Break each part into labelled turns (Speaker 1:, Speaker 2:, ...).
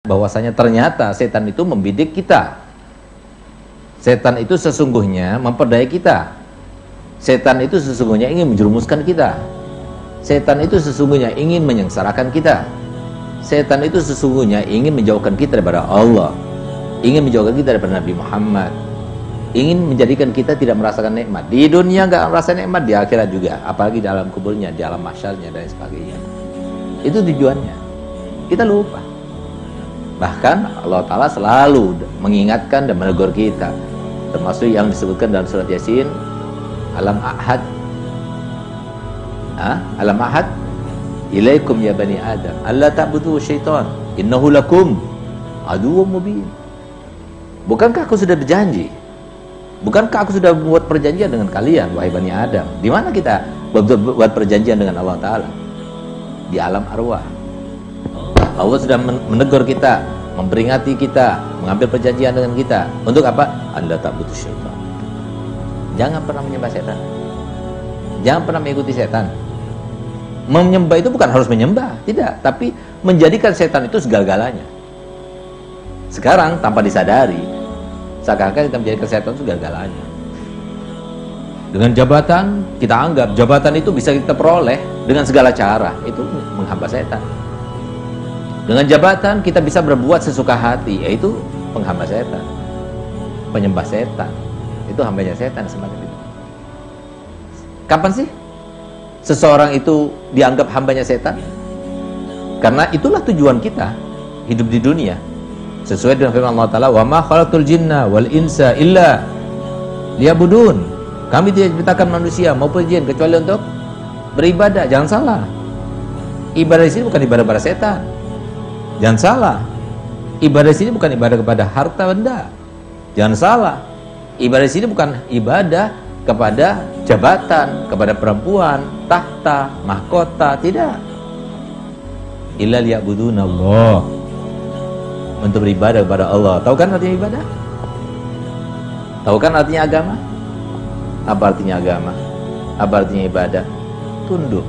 Speaker 1: bahwasanya ternyata setan itu membidik kita. Setan itu sesungguhnya memperdaya kita. Setan itu sesungguhnya ingin menjerumuskan kita. Setan itu sesungguhnya ingin menyengsarakan kita. Setan itu sesungguhnya ingin menjauhkan kita daripada Allah, ingin menjauhkan kita daripada Nabi Muhammad, ingin menjadikan kita tidak merasakan nikmat di dunia, nggak merasa nikmat di akhirat juga, apalagi di alam kuburnya, di alam mahsyarnya dan sebagainya. Itu tujuannya. Kita lupa. Bahkan Allah Ta'ala selalu mengingatkan dan menegur kita, termasuk yang disebutkan dalam surat Yasin, alam ahad, alam ahad ilaikum ya bani adam alla ta'budu syaitan innahu lakum aduwwum mubin. Bukankah aku sudah berjanji, bukankah aku sudah membuat perjanjian dengan kalian wahai bani Adam? Di mana kita buat perjanjian dengan Allah Ta'ala? Di alam arwah. Allah sudah menegur kita, memperingati kita, mengambil perjanjian dengan kita. Untuk apa? Anda tak butuh syaitan. Jangan pernah menyembah setan. Jangan pernah mengikuti setan. Menyembah itu bukan harus menyembah, tidak. Tapi menjadikan setan itu segala-galanya. Sekarang tanpa disadari, seakan-akan kita menjadikan setan itu segala-galanya. Dengan jabatan, kita anggap jabatan itu bisa kita peroleh dengan segala cara. Itu menghamba setan. Dengan jabatan kita bisa berbuat sesuka hati, yaitu penghamba setan, penyembah setan. Itu hambanya setan semacam itu. Kapan sih seseorang itu dianggap hambanya setan? Karena itulah tujuan kita hidup di dunia. Sesuai dengan firman Allah Ta'ala, wa ma khalaqtul jinna wal insa illa liya'budun. Kami tidak menciptakan manusia maupun jin kecuali untuk beribadah. Jangan salah. Ibadah di sini bukan ibadah pada setan. Jangan salah. Ibadah di sini bukan ibadah kepada harta benda. Jangan salah. Ibadah di sini bukan ibadah kepada jabatan, kepada perempuan, tahta, mahkota, tidak. Illa liya'budunallah. Untuk beribadah kepada Allah. Tahu kan artinya ibadah? Tahu kan artinya agama? Apa artinya agama? Apa artinya ibadah? Tunduk.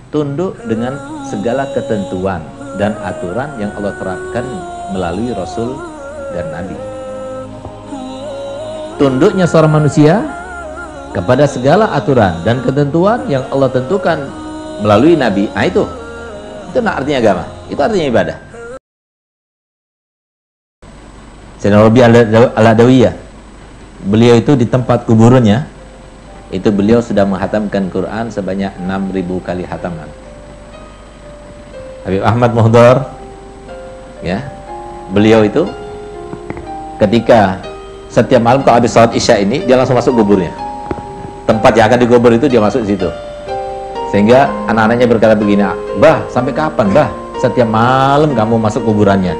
Speaker 1: Tunduk dengan segala ketentuan dan aturan yang Allah terapkan melalui Rasul dan Nabi. Tunduknya seorang manusia kepada segala aturan dan ketentuan yang Allah tentukan melalui Nabi. Nah itu artinya agama. Itu artinya ibadah. Sayyidina Rabi al-Adawiyah, beliau itu di tempat kuburannya itu beliau sudah menghatamkan Quran sebanyak 6.000 kali hataman. Habib Ahmad Muhdar, ya, beliau itu ketika setiap malam kalau habis sholat isya ini dia langsung masuk kuburnya. Tempat yang akan dikubur itu dia masuk di situ. Sehingga anak-anaknya berkata begini, "Bah, sampai kapan, Bah? Setiap malam kamu masuk kuburannya?"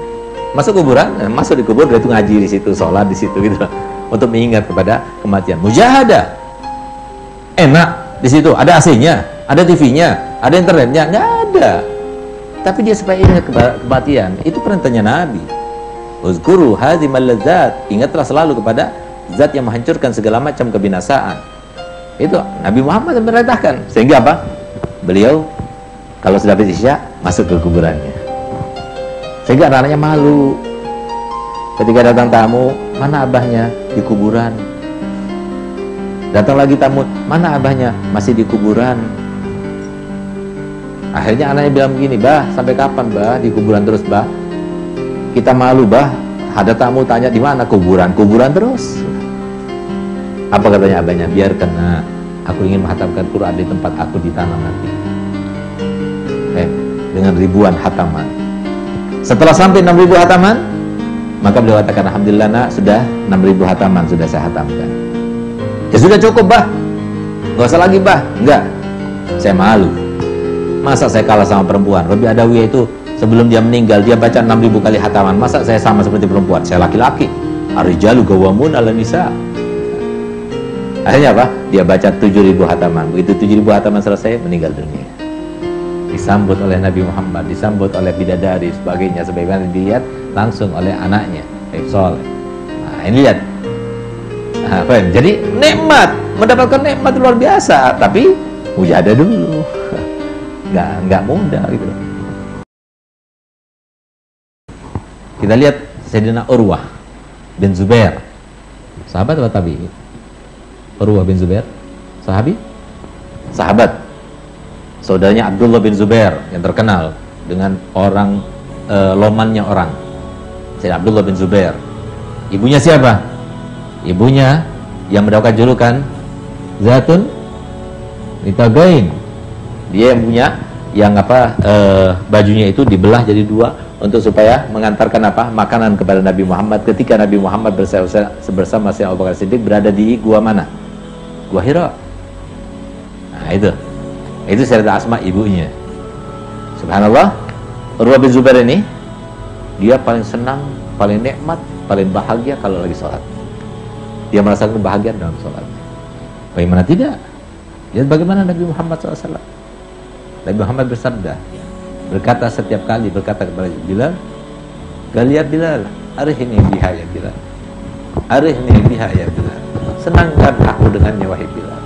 Speaker 1: Masuk kuburan, masuk di kubur, dia itu ngaji di situ, sholat di situ gitu, untuk mengingat kepada kematian. Mujahadah, enak di situ, ada AC-nya, ada TV-nya, ada internetnya, nggak ada. Tapi dia supaya ingat kematian. Itu perintahnya Nabi. Uzkuru hazimal ladzat, ingatlah selalu kepada zat yang menghancurkan segala macam kebinasaan. Itu Nabi Muhammad memerintahkan. Sehingga apa? Beliau kalau sudah habis isya masuk ke kuburannya. Sehingga anak-anaknya malu ketika datang tamu, mana abahnya? Di kuburan. Datang lagi tamu, mana abahnya? Masih di kuburan. Akhirnya anaknya bilang begini, "Bah, sampai kapan, Bah, di kuburan terus, Bah? Kita malu, Bah. Ada tamu tanya di mana? Kuburan, kuburan terus." Apa katanya abahnya? "Biarkan, Nak. Aku ingin menghatamkan Quran di tempat aku di tanah nanti." Dengan ribuan hataman. Setelah sampai 6.000 hataman, maka beliau katakan, "Alhamdulillah, Nak, sudah 6.000 hataman sudah saya hatamkan." "Ya sudah cukup, Bah. Nggak usah lagi, Bah." "Enggak. Saya malu. Masa saya kalah sama perempuan? Rabi Adawiyah itu sebelum dia meninggal dia baca 6.000 kali hataman. Masa saya sama seperti perempuan? Saya laki-laki. Ar-rijalu qawwamun 'alan nisa." Akhirnya apa? Dia baca 7.000 hataman. Begitu 7.000 hataman selesai, meninggal dunia. Disambut oleh Nabi Muhammad, disambut oleh bidadari, sebagainya, sebagaimana dilihat langsung oleh anaknya, Soleh. Nah, ini lihat. Nah, jadi nikmat, mendapatkan nikmat luar biasa, tapi mujahadah dulu. Nggak mudah gitu loh. Kita lihat Sayyidina Urwah bin Zubair, sahabat atau tabi'in? Urwah bin Zubair, sahabat. Saudaranya Abdullah bin Zubair yang terkenal dengan orang lomannya orang. Sayyidina Abdullah bin Zubair. Ibunya siapa? Ibunya yang mendapatkan julukan Zatun Nitagain. Dia yang punya bajunya itu dibelah jadi dua untuk supaya mengantarkan makanan kepada Nabi Muhammad ketika Nabi Muhammad bersama Sayyidina Abu Bakar Siddiq berada di gua mana? Gua Hira. Nah, itu Sayyidah Asma ibunya. Subhanallah, Urwah bin Zubair ini dia paling senang, paling nikmat, paling bahagia kalau lagi sholat. Dia merasakan kebahagiaan dalam sholat. Bagaimana tidak? Lihat bagaimana Nabi Muhammad SAW. Nabi Muhammad bersabda, berkata setiap kali berkata kepada Bilal, "Galia Bilal, arihni biha ya Bilal. Arihni biha ya Bilal. Senangkan aku dengannya wahai Bilal."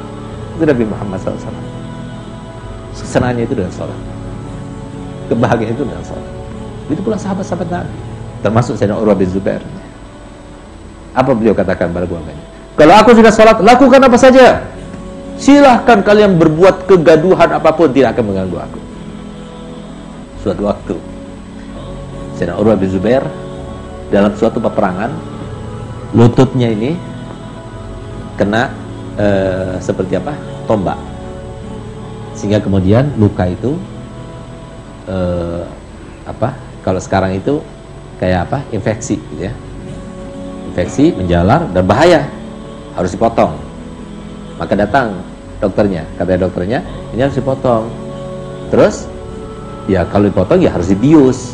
Speaker 1: Itu Nabi Muhammad SAW. Kesenangannya itu dengan sholat, kebahagiaan itu dengan sholat. Itu pula sahabat-sahabat Nabi, termasuk Sayyidina Urwah bin Zubair. Apa beliau katakan pada keluarganya? Kalau aku sudah sholat, lakukan apa saja. Silahkan kalian berbuat kegaduhan apapun, tidak akan mengganggu aku. Suatu waktu Sayyidina Urwah bin Zubair dalam suatu peperangan, lututnya ini kena seperti tombak, sehingga kemudian luka itu kalau sekarang itu kayak infeksi gitu ya, infeksi menjalar dan bahaya, harus dipotong. Maka datang dokternya, katanya dokternya ini harus dipotong. Terus ya kalau dipotong ya harus dibius.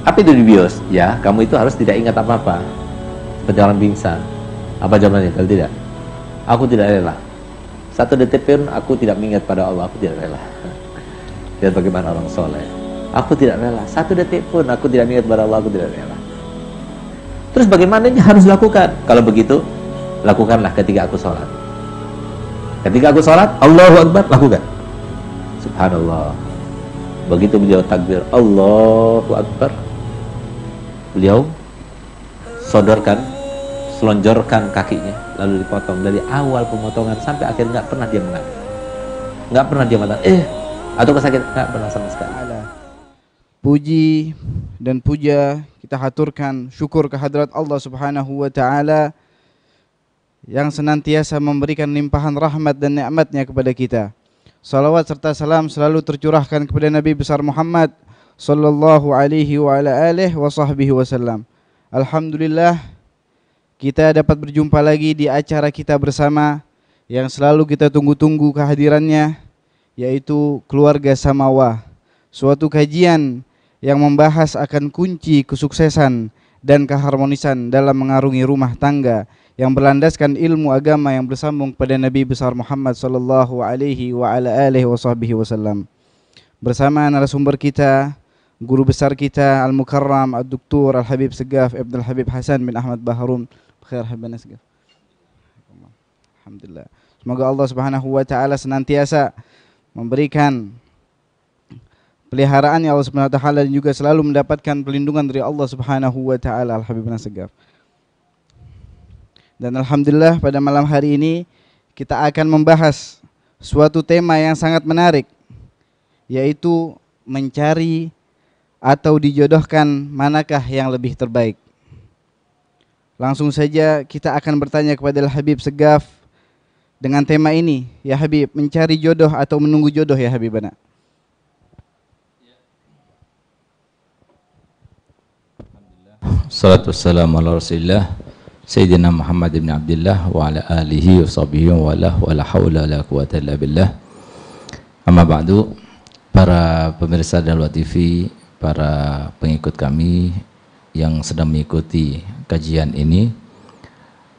Speaker 1: Apa itu dibius? Ya kamu itu harus tidak ingat apa-apa, seperti orang pingsan. Apa jawabannya kalau tidak? Aku tidak rela. Satu detik pun aku tidak mengingat pada Allah, aku tidak rela. Lihat bagaimana orang soleh. Aku tidak rela. Satu detik pun aku tidak mengingat pada Allah, aku tidak rela. Terus bagaimana ini harus dilakukan? Kalau begitu, lakukanlah ketika aku sholat. Ketika aku sholat, Allahu Akbar, lakukan. Subhanallah. Begitu beliau takbir, Allahu Akbar, beliau selonjorkan kakinya, lalu dipotong dari awal pemotongan sampai akhir. Nggak pernah dia mengatakan, nggak pernah dia mengatakan atau kesakitan, nggak pernah sama sekali.
Speaker 2: Puji dan puja kita haturkan syukur kehadrat Allah Subhanahu wa taala yang senantiasa memberikan limpahan rahmat dan nikmat-Nya kepada kita. Salawat serta salam selalu tercurahkan kepada Nabi besar Muhammad sallallahu alaihi wa ala alihi wa sahbihi wasallam. Alhamdulillah, kita dapat berjumpa lagi di acara kita bersama yang selalu kita tunggu-tunggu kehadirannya, yaitu Keluarga Samawa. Suatu kajian yang membahas akan kunci kesuksesan dan keharmonisan dalam mengarungi rumah tangga yang berlandaskan ilmu agama yang bersambung kepada Nabi besar Muhammad sallallahu alaihi wa ala alihi wasallam. Bersama narasumber kita, guru besar kita Al-Mukarram Ad-Doktor Al-Habib Segaf Ibn Al-Habib Hasan bin Ahmad Baharum. Khair habana Segaf. Alhamdulillah. Semoga Allah Subhanahu wa taala senantiasa memberikan peliharaan ya Allah Subhanahu wa taala dan juga selalu mendapatkan perlindungan dari Allah Subhanahu wa taala. Al-Habib Segaf. Dan alhamdulillah pada malam hari ini kita akan membahas suatu tema yang sangat menarik, yaitu mencari atau dijodohkan manakah yang lebih terbaik. Langsung saja kita akan bertanya kepada Al-Habib Segaf dengan tema ini. Ya Habib, mencari jodoh atau menunggu jodoh ya Habibana?
Speaker 3: Salatu wassalamu ala rasulillah Sayyidina Muhammad ibn Abdullah wa ala alihi wa sahbihi wa la hawla la quwata illa billah. Amma ba'du, para pemirsa Dalwa TV, para pengikut kami yang sedang mengikuti kajian ini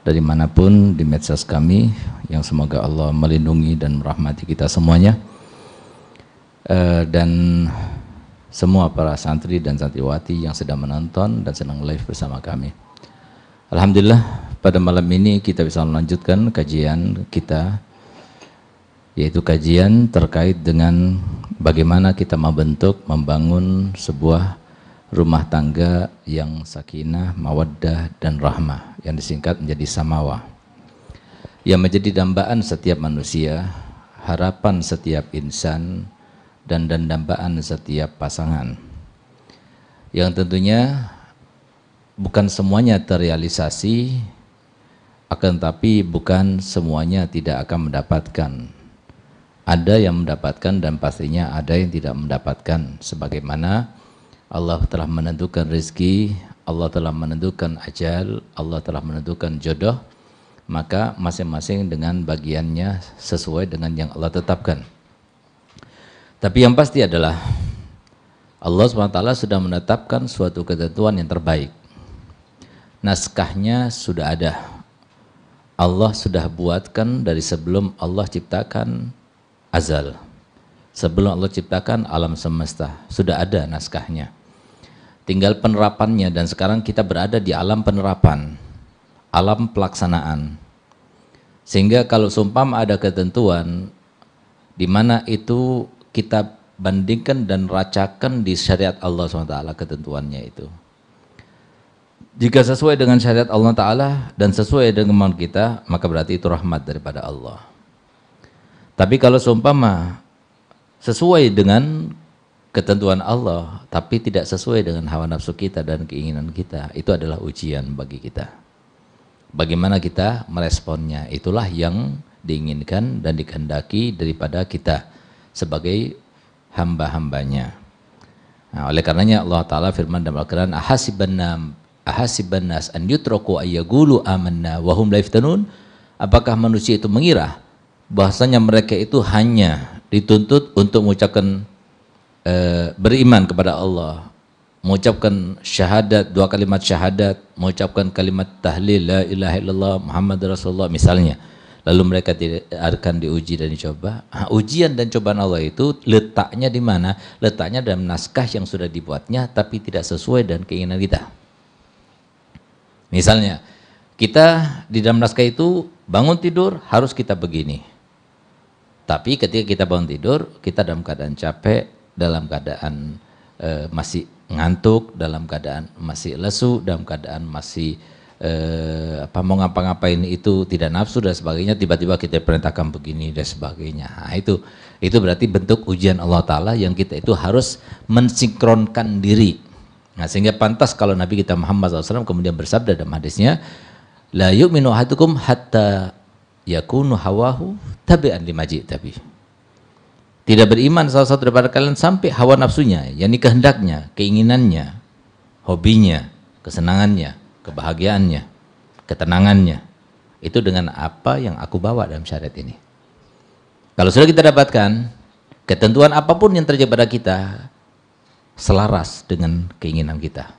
Speaker 3: dari manapun di medsos kami, yang semoga Allah melindungi dan merahmati kita semuanya, dan semua para santri dan santriwati yang sedang menonton dan sedang live bersama kami. Alhamdulillah, pada malam ini kita bisa melanjutkan kajian kita, yaitu kajian terkait dengan bagaimana kita membangun sebuah rumah tangga yang sakinah, mawaddah dan rahmah, yang disingkat menjadi samawah, yang menjadi dambaan setiap manusia, harapan setiap insan, dan dambaan setiap pasangan, yang tentunya bukan semuanya terrealisasi, akan tapi bukan semuanya tidak akan mendapatkan. Ada yang mendapatkan dan pastinya ada yang tidak mendapatkan, sebagaimana Allah telah menentukan rezeki, Allah telah menentukan ajal, Allah telah menentukan jodoh, maka masing-masing dengan bagiannya sesuai dengan yang Allah tetapkan. Tapi yang pasti adalah Allah SWT sudah menetapkan suatu ketentuan yang terbaik. Naskahnya sudah ada. Allah sudah buatkan dari sebelum Allah ciptakan azal. Sebelum Allah ciptakan alam semesta, sudah ada naskahnya. Tinggal penerapannya, dan sekarang kita berada di alam penerapan, alam pelaksanaan. Sehingga kalau seumpama ada ketentuan di mana itu kita bandingkan dan racakan di syariat Allah SWT ketentuannya itu. Jika sesuai dengan syariat Allah Ta'ala dan sesuai dengan kemauan kita, maka berarti itu rahmat daripada Allah. Tapi kalau seumpama sesuai dengan ketentuan Allah, tapi tidak sesuai dengan hawa nafsu kita dan keinginan kita, itu adalah ujian bagi kita. Bagaimana kita meresponnya, itulah yang diinginkan dan dikehendaki daripada kita sebagai hamba-hambanya. Nah, oleh karenanya Allah Ta'ala firman dalam Al-Quran, ahasiban nas an yutraku ayyaqulu amanna wa hum la yaftanun. Apakah manusia itu mengira bahwasanya mereka itu hanya dituntut untuk mengucapkan beriman kepada Allah, mengucapkan syahadat, 2 kalimat syahadat, mengucapkan kalimat tahlil la ilaha illallah Muhammad Rasulullah misalnya, lalu mereka tidak akan diuji dan dicoba. Ujian dan cobaan Allah itu letaknya di mana? Letaknya dalam naskah yang sudah dibuatnya tapi tidak sesuai dengan keinginan kita. Misalnya, kita di dalam naskah itu bangun tidur harus kita begini. Tapi ketika kita bangun tidur, kita dalam keadaan capek, dalam keadaan masih ngantuk, dalam keadaan masih lesu, dalam keadaan masih mau ngapa-ngapain itu tidak nafsu dan sebagainya, tiba-tiba kita perintahkan begini dan sebagainya. Nah, itu berarti bentuk ujian Allah Ta'ala yang kita itu harus mensinkronkan diri. Nah, sehingga pantas kalau Nabi kita Muhammad SAW kemudian bersabda dalam hadisnya, la yu'minu ahadukum hatta yakunu hawahu tabi'an lima ji'tabi. Tidak beriman salah satu daripada kalian sampai hawa nafsunya, yakni kehendaknya, keinginannya, hobinya, kesenangannya, kebahagiaannya, ketenangannya, itu dengan apa yang aku bawa dalam syariat ini. Kalau sudah kita dapatkan, ketentuan apapun yang terjadi pada kita selaras dengan keinginan kita,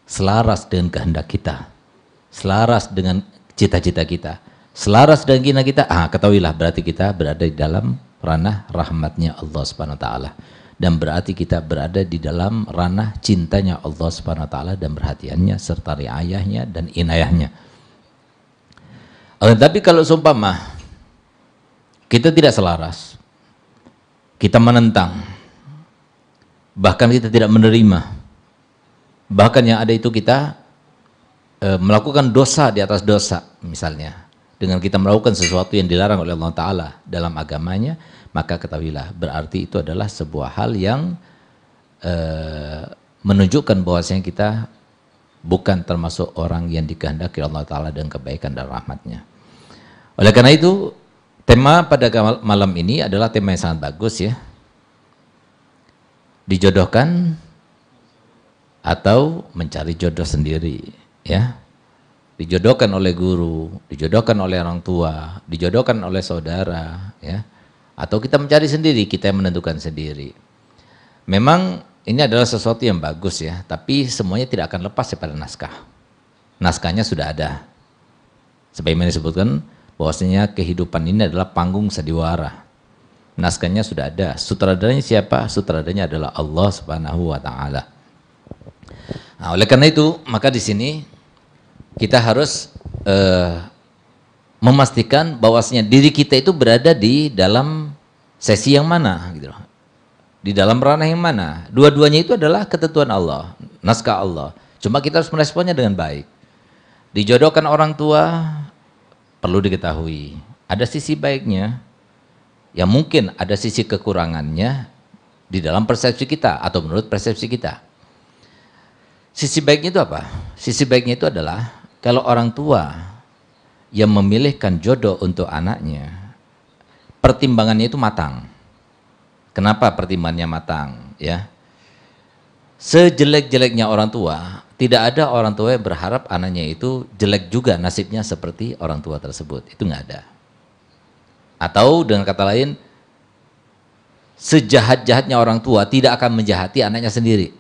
Speaker 3: selaras dengan kehendak kita, selaras dengan cita-cita kita, selaras dengan keinginan kita, ketahuilah berarti kita berada di dalam ranah rahmatnya Allah Subhanahu wa Ta'ala, dan berarti kita berada di dalam ranah cintanya Allah Subhanahu wa Ta'ala dan perhatiannya serta riayahnya dan inayahnya. Tapi kalau seumpama kita tidak selaras, kita menentang, bahkan kita tidak menerima, bahkan yang ada itu kita melakukan dosa di atas dosa misalnya, dengan kita melakukan sesuatu yang dilarang oleh Allah Ta'ala dalam agamanya, maka ketahuilah berarti itu adalah sebuah hal yang menunjukkan bahwasanya kita bukan termasuk orang yang dikehendaki Allah Ta'ala dengan kebaikan dan rahmatnya. Oleh karena itu, tema pada malam ini adalah tema yang sangat bagus ya. Dijodohkan atau mencari jodoh sendiri ya. Dijodohkan oleh guru, dijodohkan oleh orang tua, dijodohkan oleh saudara ya. Atau kita mencari sendiri, kita yang menentukan sendiri. Memang ini adalah sesuatu yang bagus ya, tapi semuanya tidak akan lepas daripada naskah. Naskahnya sudah ada. Sebagaimana disebutkan bahwasanya kehidupan ini adalah panggung sandiwara. Naskahnya sudah ada. Sutradaranya siapa? Sutradaranya adalah Allah Subhanahu wa Ta'ala. Nah, oleh karena itu, maka di sini kita harus memastikan bahwasanya diri kita itu berada di dalam sesi yang mana gitu.
Speaker 1: Di dalam ranah yang mana? Dua-duanya itu adalah ketentuan Allah, naskah Allah. Cuma kita harus meresponnya dengan baik. Dijodohkan orang tua, perlu diketahui. Ada sisi baiknya, yang mungkin ada sisi kekurangannya di dalam persepsi kita atau menurut persepsi kita. Sisi baiknya itu apa? Sisi baiknya itu adalah kalau orang tua yang memilihkan jodoh untuk anaknya, pertimbangannya itu matang. Kenapa pertimbangannya matang? Ya, sejelek-jeleknya orang tua, tidak ada orang tua yang berharap anaknya itu jelek juga nasibnya seperti orang tua tersebut. Itu nggak ada. Atau dengan kata lain, sejahat-jahatnya orang tua tidak akan menjahati anaknya sendiri.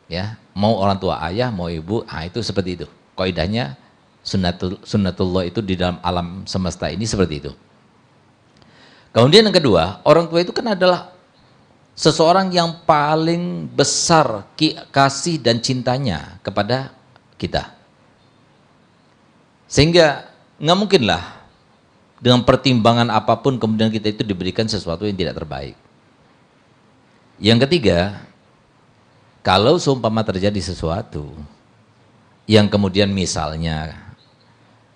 Speaker 1: Ya, mau orang tua ayah, mau ibu, itu seperti itu. Kaidahnya sunnatullah itu di dalam alam semesta ini seperti itu. Kemudian yang kedua, orang tua itu kan adalah seseorang yang paling besar kasih dan cintanya kepada kita. Sehingga nggak mungkinlah dengan pertimbangan apapun kemudian kita itu diberikan sesuatu yang tidak terbaik. Yang ketiga, kalau seumpama terjadi sesuatu yang kemudian misalnya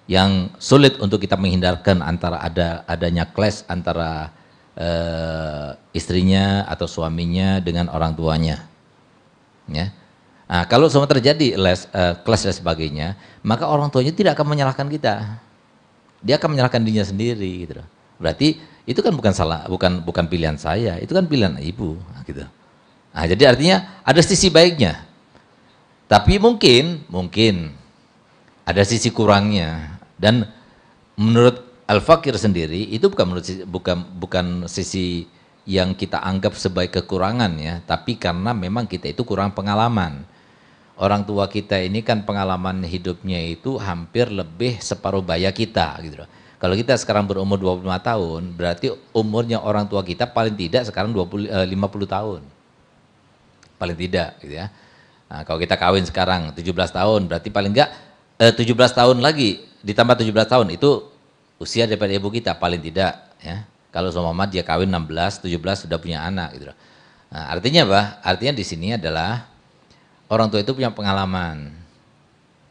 Speaker 1: yang sulit untuk kita menghindarkan antara adanya clash antara istrinya atau suaminya dengan orang tuanya, ya. Nah, kalau semua terjadi clash dan sebagainya, maka orang tuanya tidak akan menyalahkan kita, dia akan menyalahkan dirinya sendiri, gitu. Berarti itu kan bukan pilihan saya, itu kan pilihan ibu, gitu. Nah, jadi artinya ada sisi baiknya, tapi mungkin ada sisi kurangnya. Dan menurut Al-Fakir sendiri itu bukan sisi yang kita anggap sebagai kekurangan, ya, tapi karena memang kita itu kurang pengalaman. Orang tua kita ini kan pengalaman hidupnya itu hampir lebih separuh baya kita, gitu loh. Kalau kita sekarang berumur 25 tahun, berarti umurnya orang tua kita paling tidak sekarang 50 tahun. Paling tidak, gitu ya. Nah, kalau kita kawin sekarang 17 tahun, berarti paling enggak 17 tahun lagi ditambah 17 tahun itu usia daripada ibu kita paling tidak, ya. Kalau sama dia kawin 16, 17 sudah punya anak, gitu. Nah, artinya apa? Artinya di sini adalah orang tua itu punya pengalaman.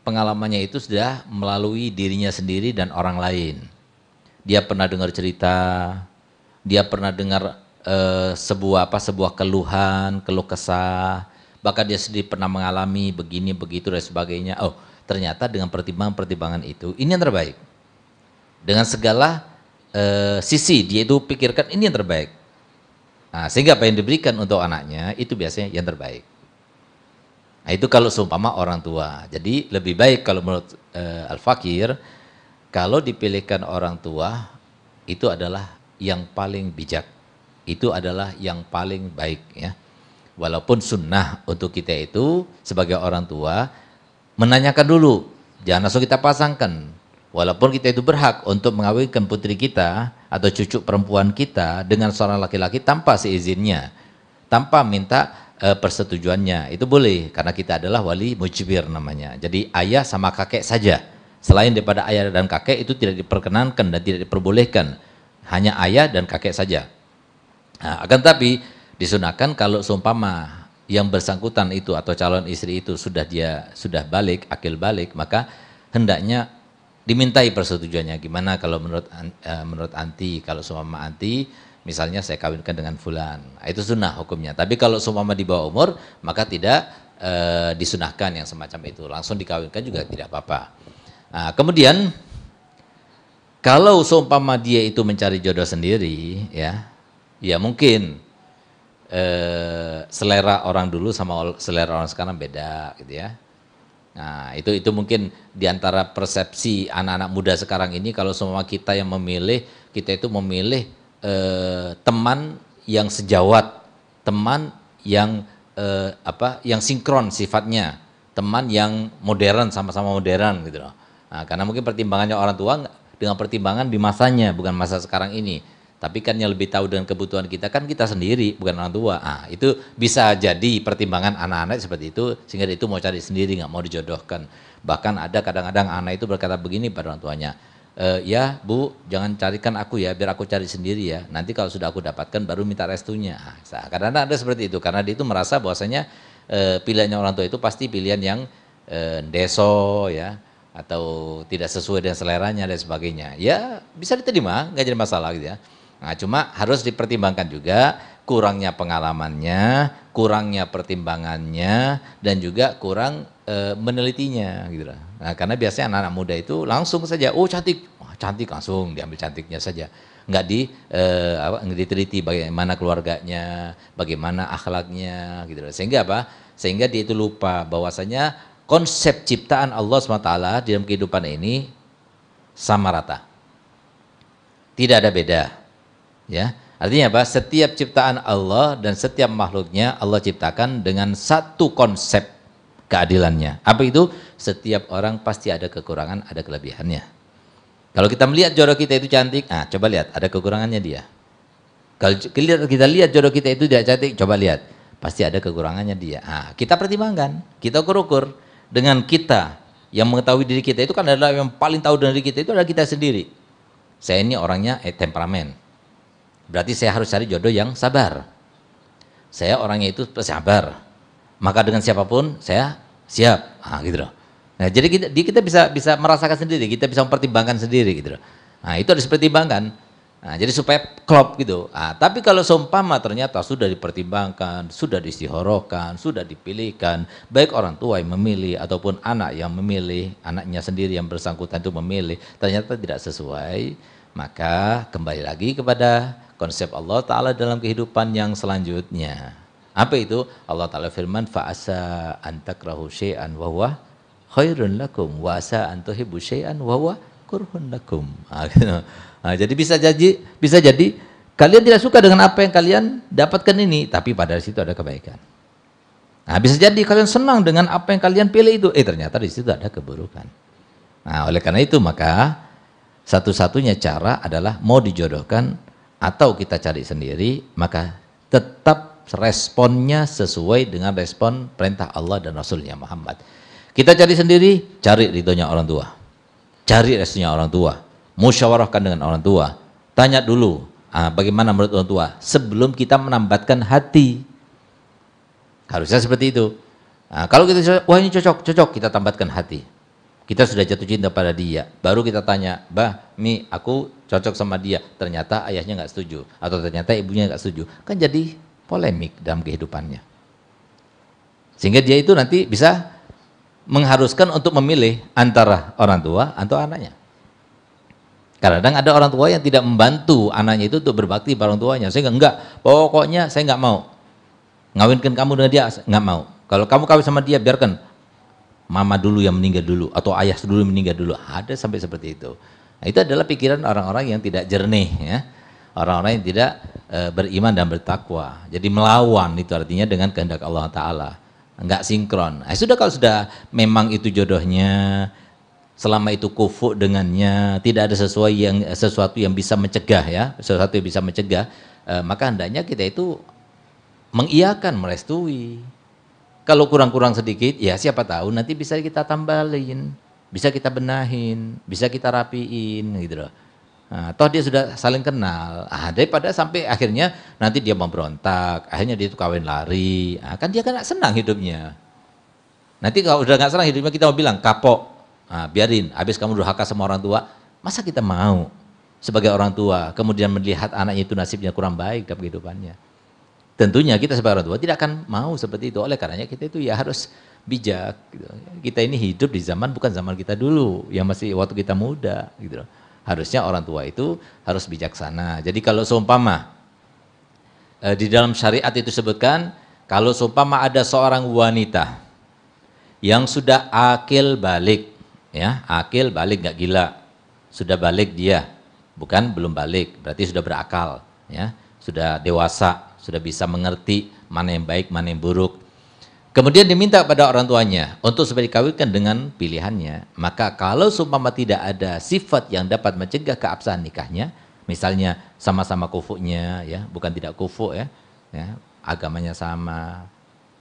Speaker 1: Pengalamannya itu sudah melalui dirinya sendiri dan orang lain. Dia pernah dengar cerita, dia pernah dengar sebuah keluhan, keluh kesah, bahkan dia sendiri pernah mengalami begini, begitu dan sebagainya. Oh, ternyata dengan pertimbangan-pertimbangan itu, ini yang terbaik. Dengan segala sisi, dia itu pikirkan ini yang terbaik. Nah, sehingga apa yang diberikan untuk anaknya, itu biasanya yang terbaik. Nah, itu kalau seumpama orang tua. Jadi lebih baik kalau menurut Al-Fakir, kalau dipilihkan orang tua, itu adalah yang paling bijak. Itu adalah yang paling baik, ya. Walaupun sunnah untuk kita itu sebagai orang tua, menanyakan dulu, jangan langsung kita pasangkan. Walaupun kita itu berhak untuk mengawinkan putri kita atau cucu perempuan kita dengan seorang laki-laki tanpa seizinnya, tanpa minta persetujuannya, itu boleh karena kita adalah wali mujbir namanya. Jadi ayah sama kakek saja. Selain daripada ayah dan kakek itu tidak diperkenankan dan tidak diperbolehkan. Hanya ayah dan kakek saja. Nah, akan tapi disunahkan kalau seumpama yang bersangkutan itu atau calon istri itu sudah balik, akil balik, maka hendaknya dimintai persetujuannya. Gimana kalau menurut anti, kalau seumpama anti misalnya saya kawinkan dengan fulan, itu sunnah hukumnya. Tapi kalau seumpama di bawah umur, maka tidak disunahkan yang semacam itu. Langsung dikawinkan juga tidak apa-apa. Nah, kemudian kalau seumpama dia itu mencari jodoh sendiri, ya mungkin selera orang dulu sama selera orang sekarang beda, gitu ya. Nah, itu mungkin diantara persepsi anak-anak muda sekarang ini, kalau semua kita yang memilih, kita itu memilih teman yang sejawat, teman yang yang sinkron sifatnya, teman yang modern, sama-sama modern, gitu loh. Nah, karena mungkin pertimbangannya orang tua dengan pertimbangan di masanya, bukan masa sekarang ini. Tapi kan yang lebih tahu dengan kebutuhan kita kan kita sendiri, bukan orang tua. Nah, itu bisa jadi pertimbangan anak-anak seperti itu, sehingga itu mau cari sendiri, nggak mau dijodohkan. Bahkan ada kadang-kadang anak itu berkata begini pada orang tuanya, ya Bu, jangan carikan aku ya, biar aku cari sendiri ya. Nanti kalau sudah aku dapatkan baru minta restunya. Kadang-kadang ada seperti itu, karena dia itu merasa bahwasanya pilihannya orang tua itu pasti pilihan yang deso ya, atau tidak sesuai dengan seleranya dan sebagainya. Ya bisa diterima, nggak jadi masalah gitu ya. Nah, cuma harus dipertimbangkan juga kurangnya pengalamannya, kurangnya pertimbangannya, dan juga kurang menelitinya gitu lah. Nah, karena biasanya anak-anak muda itu langsung saja, oh cantik, wah, cantik langsung diambil cantiknya saja, nggak diteliti bagaimana keluarganya, bagaimana akhlaknya gitu lah. Sehingga apa? Sehingga dia itu lupa bahwasanya konsep ciptaan Allah SWT dalam kehidupan ini sama rata, tidak ada beda, ya. Artinya apa? Setiap ciptaan Allah dan setiap makhluknya Allah ciptakan dengan satu konsep keadilannya. Apa itu? Setiap orang pasti ada kekurangan, ada kelebihannya. Kalau kita melihat jodoh kita itu cantik, coba lihat ada kekurangannya dia. Kalau kita lihat jodoh kita itu tidak cantik, coba lihat pasti ada kekurangannya dia. Kita pertimbangkan, kita ukur-ukur dengan kita yang mengetahui diri kita itu kan adalah yang paling tahu diri kita itu adalah kita sendiri. Saya ini orangnya temperamen. Berarti saya harus cari jodoh yang sabar. Saya orangnya itu sabar. Maka dengan siapapun saya siap. Gitu loh. Nah, jadi kita bisa merasakan sendiri, kita bisa mempertimbangkan sendiri gitu loh. Nah, itu harus dipertimbangkan. Nah, jadi supaya klop gitu. Tapi kalau seumpama ternyata sudah dipertimbangkan, sudah distihorokan, sudah dipilihkan, baik orang tua yang memilih ataupun anak yang memilih, anaknya sendiri yang bersangkutan itu memilih, ternyata tidak sesuai, maka kembali lagi kepada konsep Allah Ta'ala dalam kehidupan yang selanjutnya. Apa itu? Allah Ta'ala firman, fa'asa antakrahu syai'an wa huwa khairun lakum wa asa antuhibbu syai'an wa huwa kurhun lakum. Jadi bisa jadi kalian tidak suka dengan apa yang kalian dapatkan ini, tapi pada situ ada kebaikan. Bisa jadi kalian senang dengan apa yang kalian pilih itu, ternyata di situ ada keburukan. Oleh karena itu maka satu-satunya cara adalah mau dijodohkan atau kita cari sendiri, maka tetap responnya sesuai dengan respon perintah Allah dan Rasulnya Muhammad. Kita cari sendiri, cari ridhonya orang tua, cari restunya orang tua, musyawarahkan dengan orang tua, tanya dulu bagaimana menurut orang tua sebelum kita menambatkan hati. Harusnya seperti itu. Kalau kita wah ini cocok, kita tambatkan hati. Kita sudah jatuh cinta pada dia, baru kita tanya, Mi, aku cocok sama dia. Ternyata ayahnya nggak setuju, atau ternyata ibunya nggak setuju. Kan jadi polemik dalam kehidupannya. Sehingga dia itu nanti bisa mengharuskan untuk memilih antara orang tua atau anaknya. Kadang-kadang ada orang tua yang tidak membantu anaknya itu untuk berbakti pada orang tuanya. Sehingga enggak, pokoknya saya nggak mau ngawinkan kamu dengan dia, nggak mau. Kalau kamu kawin sama dia, biarkan mama dulu yang meninggal dulu, atau ayah dulu yang meninggal dulu. Ada sampai seperti itu. Nah, itu adalah pikiran orang-orang yang tidak jernih, ya. Orang-orang yang tidak beriman dan bertakwa. Jadi melawan itu artinya dengan kehendak Allah Ta'ala. Enggak sinkron. Sudah kalau sudah memang itu jodohnya, selama itu kufu dengannya, tidak ada sesuatu yang bisa mencegah, ya, sesuatu yang bisa mencegah, maka hendaknya kita itu mengiyakan, merestui. Kalau kurang-kurang sedikit, ya siapa tahu nanti bisa kita tambalin, bisa kita benahin, bisa kita rapiin gitu loh. Toh dia sudah saling kenal, daripada sampai akhirnya nanti dia memberontak, akhirnya dia itu kawin lari, kan dia kan gak senang hidupnya. Nanti kalau udah gak senang hidupnya kita mau bilang kapok, biarin, habis kamu durhaka sama orang tua, masa kita mau sebagai orang tua kemudian melihat anaknya itu nasibnya kurang baik dalam kehidupannya. Tentunya kita sebagai orang tua tidak akan mau seperti itu. Oleh karenanya kita itu ya harus bijak gitu. Kita ini hidup di zaman bukan zaman kita dulu yang masih waktu kita muda gitu. Harusnya orang tua itu harus bijaksana. Jadi kalau seumpama di dalam syariat itu sebutkan, kalau seumpama ada seorang wanita yang sudah akil balik, ya, akil balik nggak gila, sudah balik dia, bukan belum balik, berarti sudah berakal, ya, sudah dewasa, sudah bisa mengerti mana yang baik, mana yang buruk. Kemudian diminta kepada orang tuanya untuk supaya dikawinkan dengan pilihannya. Maka kalau seumpama tidak ada sifat yang dapat mencegah keabsahan nikahnya, misalnya sama-sama kufunya, ya, bukan tidak kufu, ya, agamanya sama,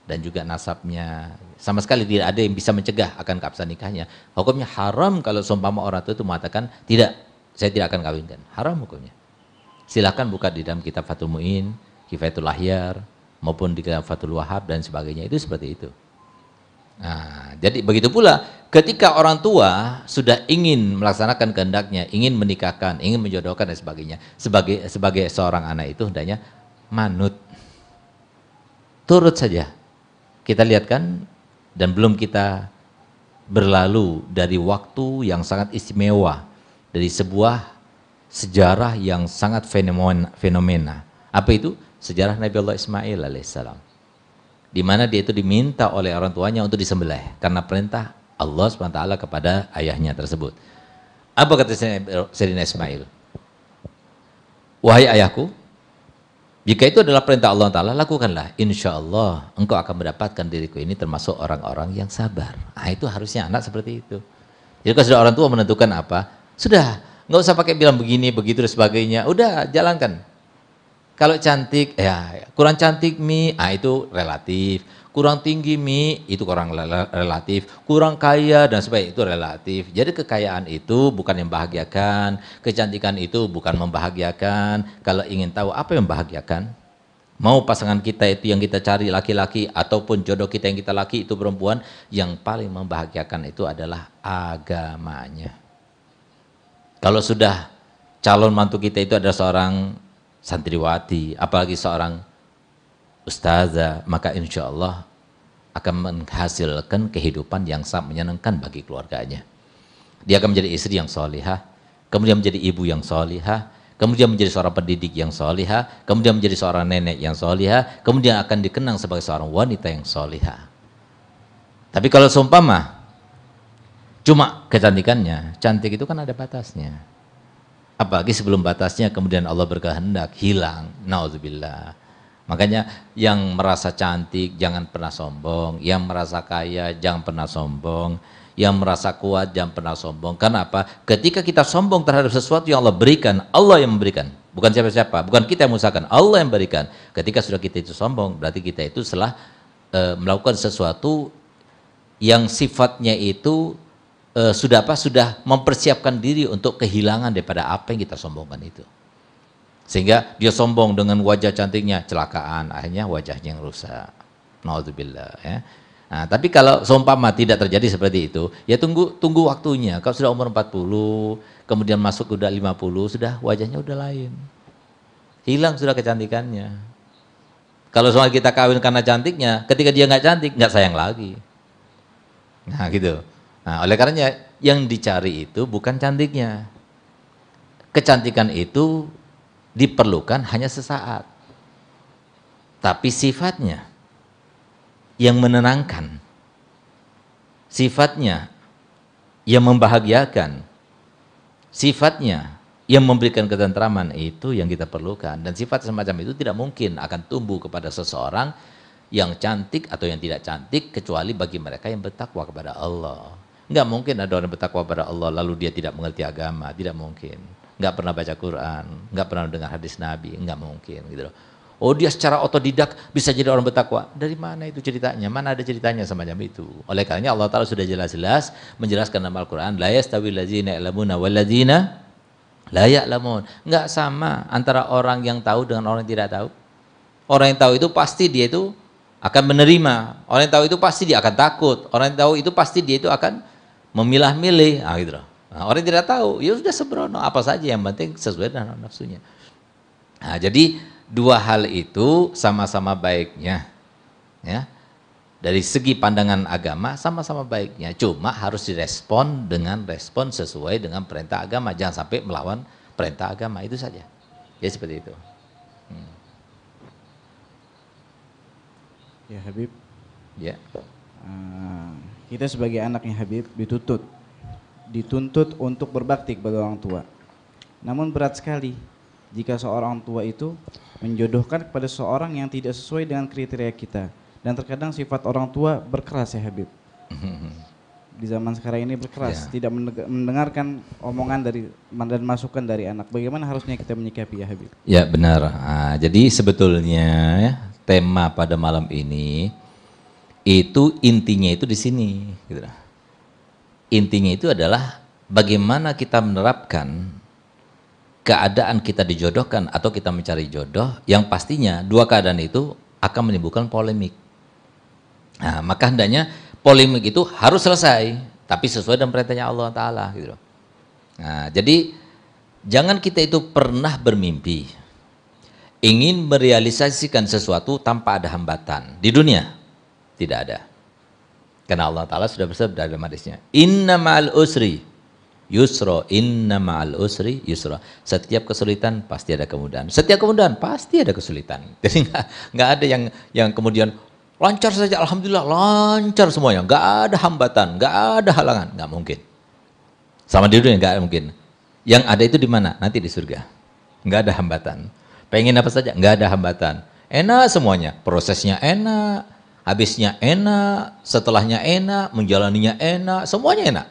Speaker 1: dan juga nasabnya. Sama sekali tidak ada yang bisa mencegah akan keabsahan nikahnya. Hukumnya haram kalau seumpama orang tua itu mengatakan, tidak, saya tidak akan kawinkan. Haram hukumnya. Silakan buka di dalam kitab Fathul Mu'in, Kifayatul Ahyar, maupun di kitab Fathul Wahhab dan sebagainya. Itu seperti itu. Nah, jadi begitu pula ketika orang tua sudah ingin melaksanakan kehendaknya, ingin menikahkan, ingin menjodohkan dan sebagainya. Sebagai seorang anak itu hendaknya manut. Turut saja. Kita lihat kan, dan belum kita berlalu dari waktu yang sangat istimewa, dari sebuah sejarah yang sangat fenomena. Apa itu? Sejarah Nabi Allah Ismail alaihissalam. Di mana dia itu diminta oleh orang tuanya untuk disembelih karena perintah Allah SWT kepada ayahnya tersebut. Apa kata Sayyidina Ismail? Wahai ayahku, jika itu adalah perintah Allah Ta'ala, lakukanlah. Insya Allah engkau akan mendapatkan diriku ini termasuk orang-orang yang sabar. Nah, itu harusnya anak seperti itu. Jadi kalau sudah orang tua menentukan apa, sudah, nggak usah pakai bilang begini, begitu dan sebagainya. Udah, jalankan. Kalau cantik, ya kurang cantik Mi, itu relatif. Kurang tinggi Mi, itu kurang relatif. Kurang kaya dan sebagainya, itu relatif. Jadi kekayaan itu bukan yang membahagiakan, kecantikan itu bukan membahagiakan. Kalau ingin tahu apa yang membahagiakan, mau pasangan kita itu yang kita cari laki-laki, ataupun jodoh kita yang kita laki itu perempuan, yang paling membahagiakan itu adalah agamanya. Kalau sudah calon mantu kita itu adalah seorang santriwati, apalagi seorang ustazah, maka insya Allah akan menghasilkan kehidupan yang sangat menyenangkan bagi keluarganya. Dia akan menjadi istri yang solihah, kemudian menjadi ibu yang solihah, kemudian menjadi seorang pendidik yang solihah, kemudian menjadi seorang nenek yang solihah, kemudian akan dikenang sebagai seorang wanita yang solihah. Tapi kalau seumpama cuma kecantikannya, cantik itu kan ada batasnya. Apalagi sebelum batasnya kemudian Allah berkehendak hilang, naudzubillah. Makanya yang merasa cantik jangan pernah sombong, yang merasa kaya jangan pernah sombong, yang merasa kuat jangan pernah sombong. Karena apa? Ketika kita sombong terhadap sesuatu yang Allah berikan, Allah yang memberikan, bukan siapa-siapa, bukan kita yang mengusahakan, Allah yang berikan. Ketika sudah kita itu sombong, berarti kita itu telah melakukan sesuatu yang sifatnya itu sudah mempersiapkan diri untuk kehilangan daripada apa yang kita sombongkan itu. Sehingga dia sombong dengan wajah cantiknya, celakaan, akhirnya wajahnya yang rusak. Naudzubillah, ya. Nah, tapi kalau seumpama tidak terjadi seperti itu, ya tunggu waktunya. Kalau sudah umur 40, kemudian masuk udah 50, sudah wajahnya udah lain. Hilang sudah kecantikannya. Kalau soal kita kawin karena cantiknya, ketika dia nggak cantik, nggak sayang lagi. Nah, gitu. Nah, oleh karenanya yang dicari itu bukan cantiknya. Kecantikan itu diperlukan hanya sesaat. Tapi sifatnya yang menenangkan, sifatnya yang membahagiakan, sifatnya yang memberikan ketentraman, itu yang kita perlukan. Dan sifat semacam itu tidak mungkin akan tumbuh kepada seseorang yang cantik atau yang tidak cantik, kecuali bagi mereka yang bertakwa kepada Allah. Enggak mungkin ada orang bertakwa kepada Allah lalu dia tidak mengerti agama, tidak mungkin. Enggak pernah baca Quran, enggak pernah dengar hadis Nabi, enggak mungkin gitu loh. Oh, dia secara otodidak bisa jadi orang bertakwa. Dari mana itu ceritanya? Mana ada ceritanya semacam itu? Oleh karenanya Allah Ta'ala sudah jelas-jelas menjelaskan dalam Al-Quran, la yastawil ladzina ya'lamuna wal ladzina la ya'lamun. Enggak sama antara orang yang tahu dengan orang yang tidak tahu. Orang yang tahu itu pasti dia itu akan menerima. Orang yang tahu itu pasti dia akan takut. Orang yang tahu itu pasti dia itu akan memilah-milih, gitu loh. Nah, orang yang tidak tahu, ya sudah sembrono, apa saja yang penting sesuai dengan nafsunya. Nah, jadi dua hal itu sama-sama baiknya, ya. Dari segi pandangan agama sama-sama baiknya, cuma harus direspon dengan respon sesuai dengan perintah agama, jangan sampai melawan perintah agama, itu saja. Ya seperti itu.
Speaker 2: Ya Habib.
Speaker 1: Ya.
Speaker 2: Kita sebagai anaknya Habib dituntut untuk berbakti kepada orang tua. Namun berat sekali jika seorang tua itu menjodohkan kepada seorang yang tidak sesuai dengan kriteria kita. Dan terkadang sifat orang tua berkeras ya Habib. Di zaman sekarang ini berkeras, tidak mendengarkan omongan dari dan masukan dari anak. Bagaimana harusnya kita menyikapi ya Habib?
Speaker 1: Ya benar. Jadi sebetulnya tema pada malam ini
Speaker 3: Itu intinya itu di sini. Gitu. Intinya itu adalah bagaimana kita menerapkan keadaan kita dijodohkan atau kita mencari jodoh, yang pastinya dua keadaan itu akan menimbulkan polemik. Nah, maka hendaknya polemik itu harus selesai, tapi sesuai dengan perintahnya Allah Ta'ala. Gitu. Nah, jadi jangan kita itu pernah bermimpi ingin merealisasikan sesuatu tanpa ada hambatan di dunia. Tidak ada. Karena Allah Ta'ala sudah bersabda dalam hadisnya, inna ma'al usri yusra, inna ma'al usri yusra. Setiap kesulitan pasti ada kemudahan. Setiap kemudahan pasti ada kesulitan. Jadi nggak ada yang kemudian lancar saja, alhamdulillah lancar semuanya, nggak ada hambatan, nggak ada halangan, nggak mungkin. Sama di dunia nggak mungkin. Yang ada itu di mana? Nanti di surga. Nggak ada hambatan. Pengen apa saja, nggak ada hambatan. Enak semuanya, prosesnya enak, habisnya enak, setelahnya enak, menjalaninya enak, semuanya enak.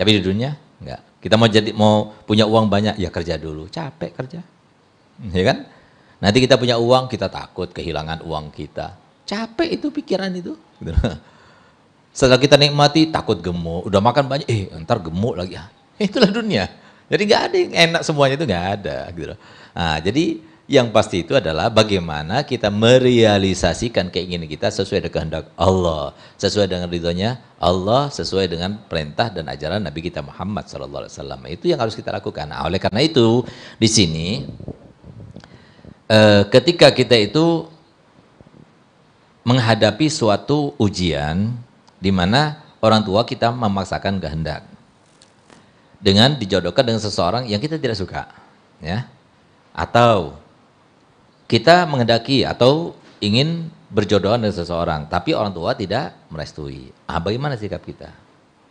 Speaker 3: Tapi di dunia enggak. Kita mau punya uang banyak, ya kerja dulu, capek kerja. Ya kan? Nanti kita punya uang, kita takut kehilangan uang kita. Capek itu pikiran itu. Setelah kita nikmati, takut gemuk. Udah makan banyak, ntar gemuk lagi. Itulah dunia. Jadi enggak ada yang enak semuanya, itu enggak ada gitu. Nah, jadi yang pasti itu adalah bagaimana kita merealisasikan keinginan kita sesuai dengan kehendak Allah, sesuai dengan ridhonya Allah, sesuai dengan perintah dan ajaran Nabi kita Muhammad SAW. Itu yang harus kita lakukan. Nah, oleh karena itu, di sini ketika kita itu menghadapi suatu ujian di mana orang tua kita memaksakan kehendak dengan dijodohkan dengan seseorang yang kita tidak suka, ya, atau kita menghendaki atau ingin berjodohan dengan seseorang, tapi orang tua tidak merestui. Bagaimana sikap kita?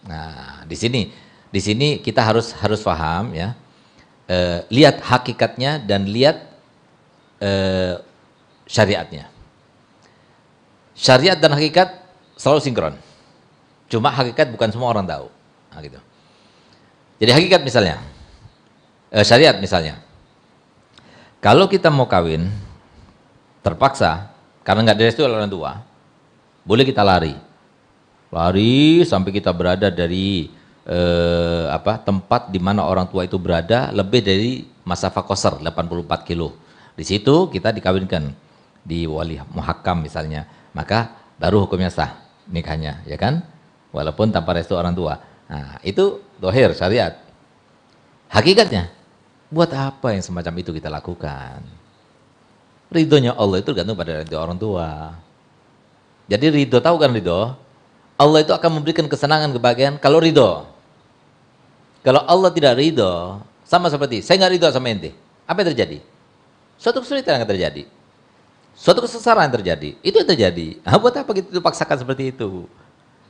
Speaker 3: Nah, di sini kita harus paham, ya. Lihat hakikatnya dan lihat syariatnya. Syariat dan hakikat selalu sinkron. Cuma hakikat bukan semua orang tahu. Nah, gitu. Jadi hakikat misalnya, syariat misalnya, kalau kita mau kawin terpaksa karena nggak direstui oleh orang tua, boleh kita lari sampai kita berada dari tempat di mana orang tua itu berada lebih dari masafah qasar 84 kilo. Di situ kita dikawinkan di wali muhakkam misalnya, maka baru hukumnya sah nikahnya, ya kan? Walaupun tanpa restu orang tua. Nah, itu dohir syariat. Hakikatnya, buat apa yang semacam itu kita lakukan? Ridhonya Allah itu tergantung pada ridho orang tua. Jadi ridho, tahu kan ridho? Allah itu akan memberikan kesenangan, kebahagiaan kalau ridho. Kalau Allah tidak ridho, sama seperti saya nggak ridho sama ente, apa yang terjadi? Suatu kesulitan yang terjadi, suatu kesesaran yang terjadi, itu yang terjadi. Buat apa kita dipaksakan seperti itu?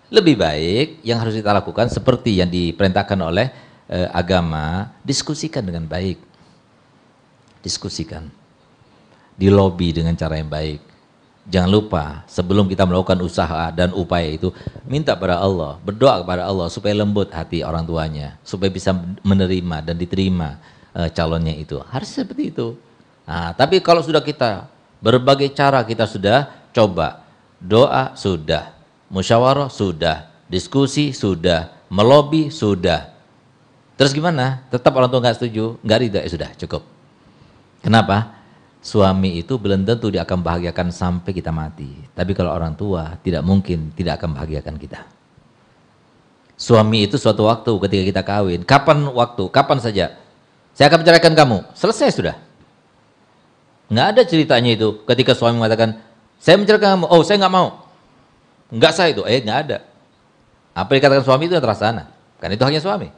Speaker 3: Lebih baik yang harus kita lakukan seperti yang diperintahkan oleh agama, diskusikan dengan baik, diskusikan. Di lobi dengan cara yang baik. Jangan lupa sebelum kita melakukan usaha dan upaya itu, minta pada Allah, berdoa kepada Allah supaya lembut hati orang tuanya, supaya bisa menerima dan diterima calonnya itu. Harus seperti itu. Nah, tapi kalau sudah kita berbagai cara kita sudah coba, doa sudah, musyawarah sudah, diskusi sudah, melobi sudah. Terus gimana? Tetap orang tua nggak setuju, nggak ridho, ya sudah cukup. Kenapa? Suami itu belum tentu dia akan bahagiakan sampai kita mati. Tapi kalau orang tua tidak mungkin tidak akan bahagiakan kita. Suami itu suatu waktu ketika kita kawin, kapan waktu, kapan saja, saya akan menceraikan kamu, selesai sudah. Nggak ada ceritanya itu ketika suami mengatakan, saya menceraikan kamu, oh saya nggak mau. Nggak sah itu, nggak ada. Apa yang dikatakan suami itu yang terlaksana. Kan itu hanya suami.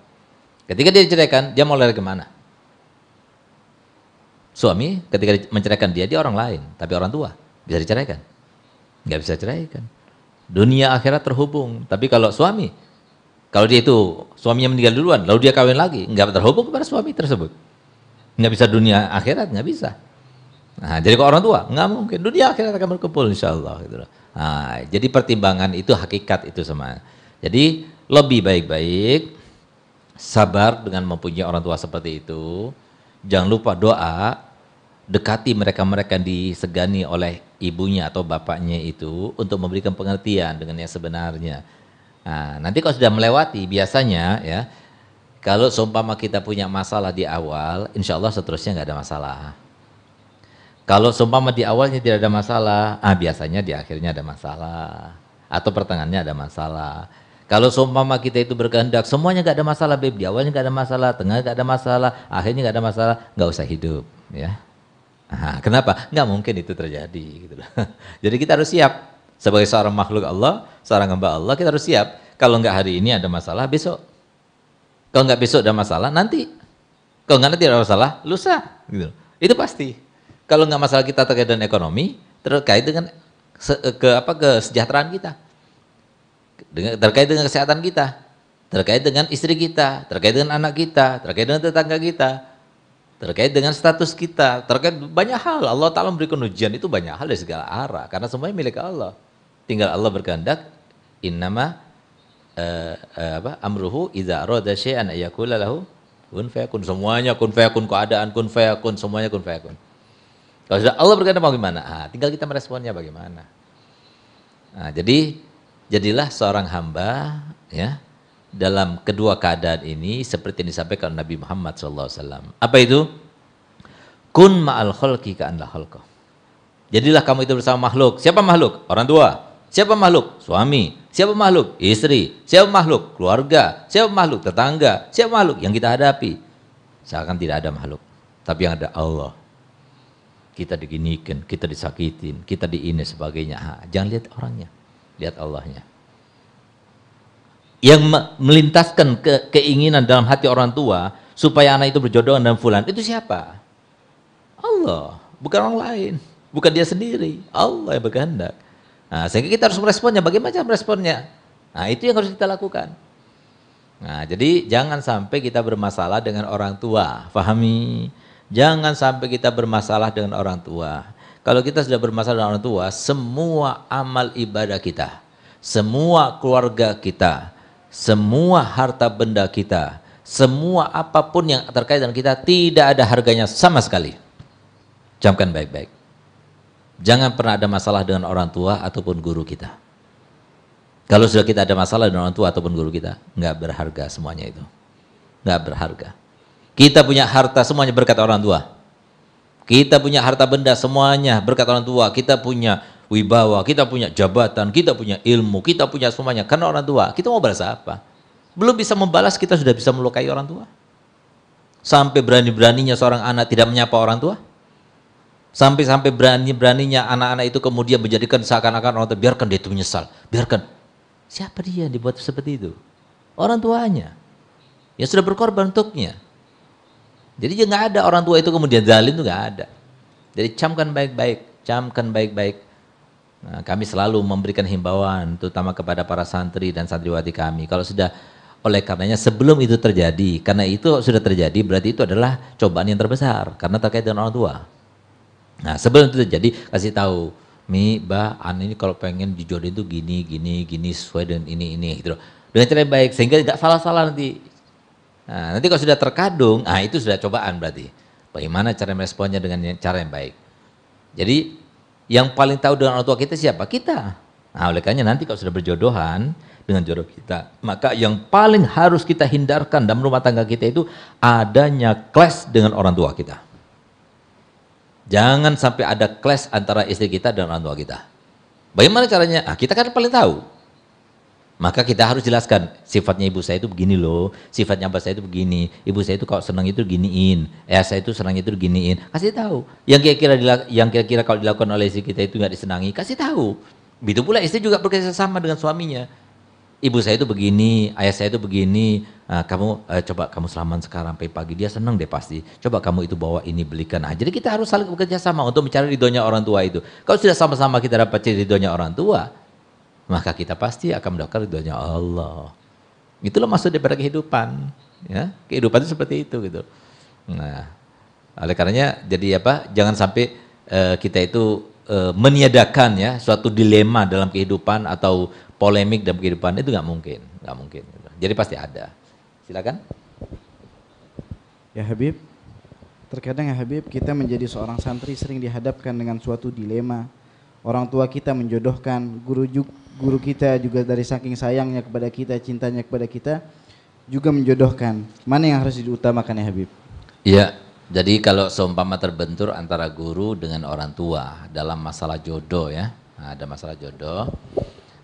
Speaker 3: Ketika dia diceraikan, dia mau lari kemana? Suami ketika menceraikan dia orang lain, tapi orang tua bisa diceraikan? Nggak bisa ceraikan. Dunia akhirat terhubung. Tapi kalau suami, kalau dia itu suaminya meninggal duluan, lalu dia kawin lagi, nggak terhubung kepada suami tersebut. Nggak bisa dunia akhirat, nggak bisa. Nah, jadi kalau orang tua, nggak mungkin. Dunia akhirat akan berkumpul insya Allah. Gitu. Nah, jadi pertimbangan itu hakikat itu sama. Jadi lebih baik-baik sabar dengan mempunyai orang tua seperti itu. Jangan lupa doa, dekati mereka-mereka yang disegani oleh
Speaker 1: ibunya atau bapaknya itu untuk memberikan pengertian dengan yang sebenarnya. Nah, nanti kalau sudah melewati biasanya ya, kalau seumpama kita punya masalah di awal, insya Allah seterusnya nggak ada masalah. Kalau seumpama di awalnya tidak ada masalah, biasanya di akhirnya ada masalah. Atau pertengahannya ada masalah. Kalau seumpama kita itu berkehendak, semuanya nggak ada masalah, Beb. Di awalnya nggak ada masalah, tengah nggak ada masalah, akhirnya nggak ada masalah, nggak usah hidup. Ya. Kenapa? Nggak mungkin itu terjadi. Gitu. Jadi kita harus siap. Sebagai seorang makhluk Allah, seorang hamba Allah, kita harus siap. Kalau nggak hari ini ada masalah, besok. Kalau nggak besok ada masalah, nanti. Kalau nggak nanti ada masalah, lusa. Gitu. Itu pasti. Kalau nggak masalah kita terkait dengan ekonomi, terkait dengan kesejahteraan kita, terkait dengan kesehatan kita, terkait dengan istri kita, terkait dengan anak kita, terkait dengan tetangga kita, terkait dengan status kita, terkait banyak hal. Allah Ta'ala memberikan ujian itu banyak hal dari segala arah, karena semuanya milik Allah. Tinggal Allah berkehendak, innama amruhu idza arada syai'an ayaqula lahu kun fayakun. Semuanya kun fayakun, keadaan kun fayakun, semuanya kun fayakun. Kalau sudah Allah berkehendak bagaimana? Tinggal kita meresponnya bagaimana. Jadi jadilah seorang hamba ya dalam kedua keadaan ini seperti yang disampaikan Nabi Muhammad SAW. Apa itu? Kun ma'al khalqi ka'anla khalqah. Jadilah kamu itu bersama makhluk. Siapa makhluk? Orang tua. Siapa makhluk? Suami. Siapa makhluk? Istri. Siapa makhluk? Keluarga. Siapa makhluk? Tetangga. Siapa makhluk? Yang kita hadapi. Seakan tidak ada makhluk. Tapi yang ada Allah. Kita diginikan, kita disakitin, kita diini sebagainya. Jangan lihat orangnya, lihat Allahnya. Yang melintaskan keinginan dalam hati orang tua supaya anak itu berjodoh dengan fulan, itu siapa? Allah, bukan orang lain, bukan dia sendiri. Allah yang berkehendak. Sehingga kita harus meresponnya. Bagaimana cara meresponnya? Itu yang harus kita lakukan. Jadi jangan sampai kita bermasalah dengan orang tua. Fahami? Jangan sampai kita bermasalah dengan orang tua. Kalau kita sudah bermasalah dengan orang tua, semua amal ibadah kita, semua keluarga kita, semua harta benda kita, semua apapun yang terkait dengan kita tidak ada harganya sama sekali. Camkan baik-baik. Jangan pernah ada masalah dengan orang tua ataupun guru kita. Kalau sudah kita ada masalah dengan orang tua ataupun guru kita, nggak berharga semuanya itu. Nggak berharga. Kita punya harta semuanya berkat orang tua. Kita punya harta benda semuanya berkat orang tua. Kita punya wibawa, kita punya jabatan, kita punya ilmu, kita punya semuanya karena orang tua. Kita mau balas apa? Belum bisa membalas, kita sudah bisa melukai orang tua. Sampai berani-beraninya seorang anak tidak menyapa orang tua. Sampai berani-beraninya anak-anak itu kemudian menjadikan seakan-akan orang tua, biarkan dia itu menyesal. Biarkan. Siapa dia yang dibuat seperti itu? Orang tuanya. Yang sudah berkorban untuknya. Jadi nggak ada orang tua itu kemudian zalim, itu nggak ada. Jadi camkan baik-baik, camkan baik-baik. Kami selalu memberikan himbauan, terutama kepada para santri dan santriwati kami. Kalau sudah, oleh karenanya sebelum itu terjadi, karena itu sudah terjadi, berarti itu adalah cobaan yang terbesar, karena terkait dengan orang tua. Sebelum itu terjadi, kasih tahu, Mi, Ba, An ini kalau pengen dijodohin itu gini, sesuai dengan ini, gitu. Dengan cara yang baik, sehingga tidak salah-salah nanti. Nanti kalau sudah terkadung, itu sudah cobaan berarti. Bagaimana cara meresponnya dengan cara yang baik. Jadi yang paling tahu dengan orang tua kita siapa? Kita. Oleh karena nanti kalau sudah berjodohan dengan jodoh kita, maka yang paling harus kita hindarkan dalam rumah tangga kita itu adanya clash dengan orang tua kita. Jangan sampai ada clash antara istri kita dan orang tua kita. Bagaimana caranya? Kita kan paling tahu. Maka kita harus jelaskan, sifatnya ibu saya itu begini loh, sifatnya abah saya itu begini, ibu saya itu kalau senang itu giniin, saya itu senang itu giniin, kasih tahu. Yang kira-kira kalau dilakukan oleh istri kita itu nggak disenangi, kasih tahu. Begitu pula istri juga bekerja sama dengan suaminya. Ibu saya itu begini, ayah saya itu begini, coba kamu selamat sekarang sampai pagi, dia senang deh pasti. Coba kamu itu bawa ini belikan. Jadi kita harus saling bekerja sama untuk mencari ridhonya orang tua itu. Kalau sudah sama-sama kita dapat ridhonya orang tua, maka kita pasti akan mendapatkan ridhonya Allah. Itulah maksud daripada kehidupan. Ya, kehidupan itu seperti itu gitu. Oleh karenanya jadi jangan sampai kita itu meniadakan ya suatu dilema dalam kehidupan atau polemik dalam kehidupan, itu nggak mungkin. Gitu. Jadi pasti ada. Silakan.
Speaker 2: Ya Habib, terkadang ya Habib kita menjadi seorang santri sering dihadapkan dengan suatu dilema orang tua kita menjodohkan, guru kita juga dari saking sayangnya kepada kita, cintanya kepada kita juga menjodohkan. Mana yang harus diutamakan ya Habib?
Speaker 1: Iya, jadi kalau seumpama terbentur antara guru dengan orang tua dalam masalah jodoh ya, nah, ada masalah jodoh,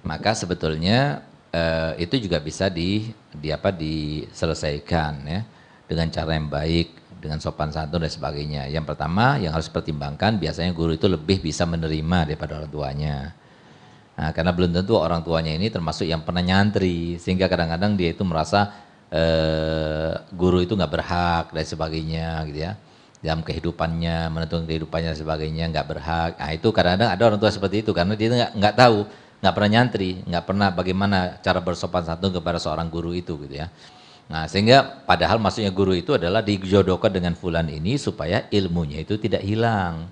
Speaker 1: maka sebetulnya itu juga bisa diselesaikan ya dengan cara yang baik, dengan sopan santun dan sebagainya. Yang pertama yang harus pertimbangkan, biasanya guru itu lebih bisa menerima daripada orang tuanya. Nah, karena belum tentu orang tuanya ini termasuk yang pernah nyantri, sehingga kadang-kadang dia itu merasa guru itu nggak berhak dan sebagainya gitu ya. Dalam kehidupannya, menentukan kehidupannya dan sebagainya nggak berhak. Nah itu kadang-kadang ada orang tua seperti itu karena dia nggak tahu, nggak pernah nyantri, nggak pernah bagaimana cara bersopan santun kepada seorang guru itu gitu ya. Nah sehingga padahal maksudnya guru itu adalah dijodohkan dengan fulan ini supaya ilmunya itu tidak hilang,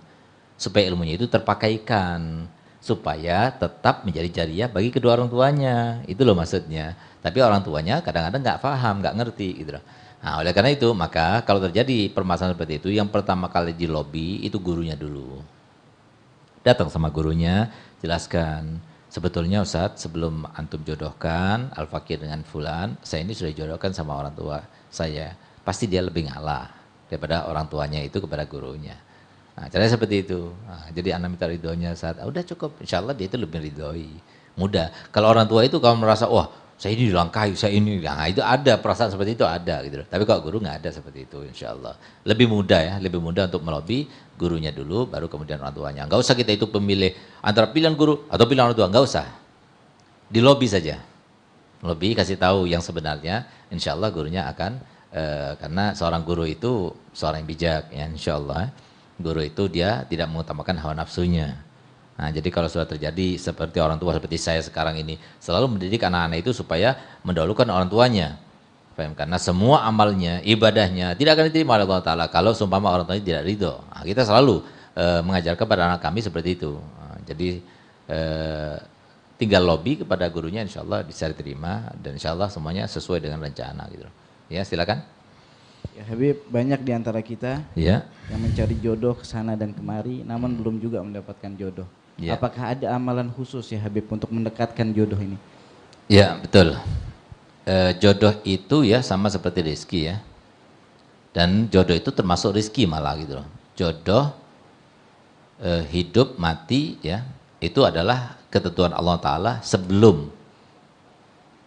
Speaker 1: supaya ilmunya itu terpakaikan, supaya tetap menjadi jariah bagi kedua orang tuanya. Itu loh maksudnya. Tapi orang tuanya kadang-kadang nggak paham, nggak ngerti gitu loh. Nah oleh karena itu maka kalau terjadi permasalahan seperti itu, yang pertama kali di lobi itu gurunya dulu. Datang sama gurunya, jelaskan. Sebetulnya Ustadz, sebelum antum jodohkan Al-Fakir dengan fulan, saya ini sudah jodohkan sama orang tua saya. Pasti dia lebih ngalah daripada orang tuanya itu kepada gurunya. Nah, caranya seperti itu. Nah, jadi anak minta ridhonya saat, udah cukup, insya Allah dia itu lebih ridhoi. Mudah. Kalau orang tua itu kalau merasa, wah saya ini dilangkahi, saya ini, nah itu ada perasaan seperti itu ada gitu. Tapi kalau guru nggak ada seperti itu, insya Allah. Lebih mudah ya, lebih mudah untuk melobi gurunya dulu, baru kemudian orang tuanya. Nggak usah kita itu pemilih antara pilihan guru atau pilihan orang tua, nggak usah. Di lobi saja. Lobi kasih tahu yang sebenarnya, insya Allah gurunya akan, karena seorang guru itu seorang yang bijak, ya insya Allah. Guru itu dia tidak mengutamakan hawa nafsunya. Nah, jadi kalau sudah terjadi seperti orang tua seperti saya sekarang ini, selalu mendidik anak-anak itu supaya mendahulukan orang tuanya. Karena semua amalnya, ibadahnya tidak akan diterima oleh Allah Ta'ala kalau seumpama orang tuanya tidak ridho. Nah, kita selalu mengajarkan kepada anak kami seperti itu. Nah, jadi tinggal lobby kepada gurunya, insya Allah bisa diterima dan insya Allah semuanya sesuai dengan rencana gitu. Ya silakan.
Speaker 2: Ya Habib, banyak di antara kita
Speaker 1: Ya.
Speaker 2: yang mencari jodoh ke sana dan kemari, namun belum juga mendapatkan jodoh. Ya. Apakah ada amalan khusus ya Habib untuk mendekatkan jodoh ini?
Speaker 1: Ya betul. Jodoh itu ya sama seperti rezeki ya. Dan jodoh itu termasuk rezeki malah gitu loh. Jodoh hidup mati ya itu adalah ketentuan Allah Ta'ala sebelum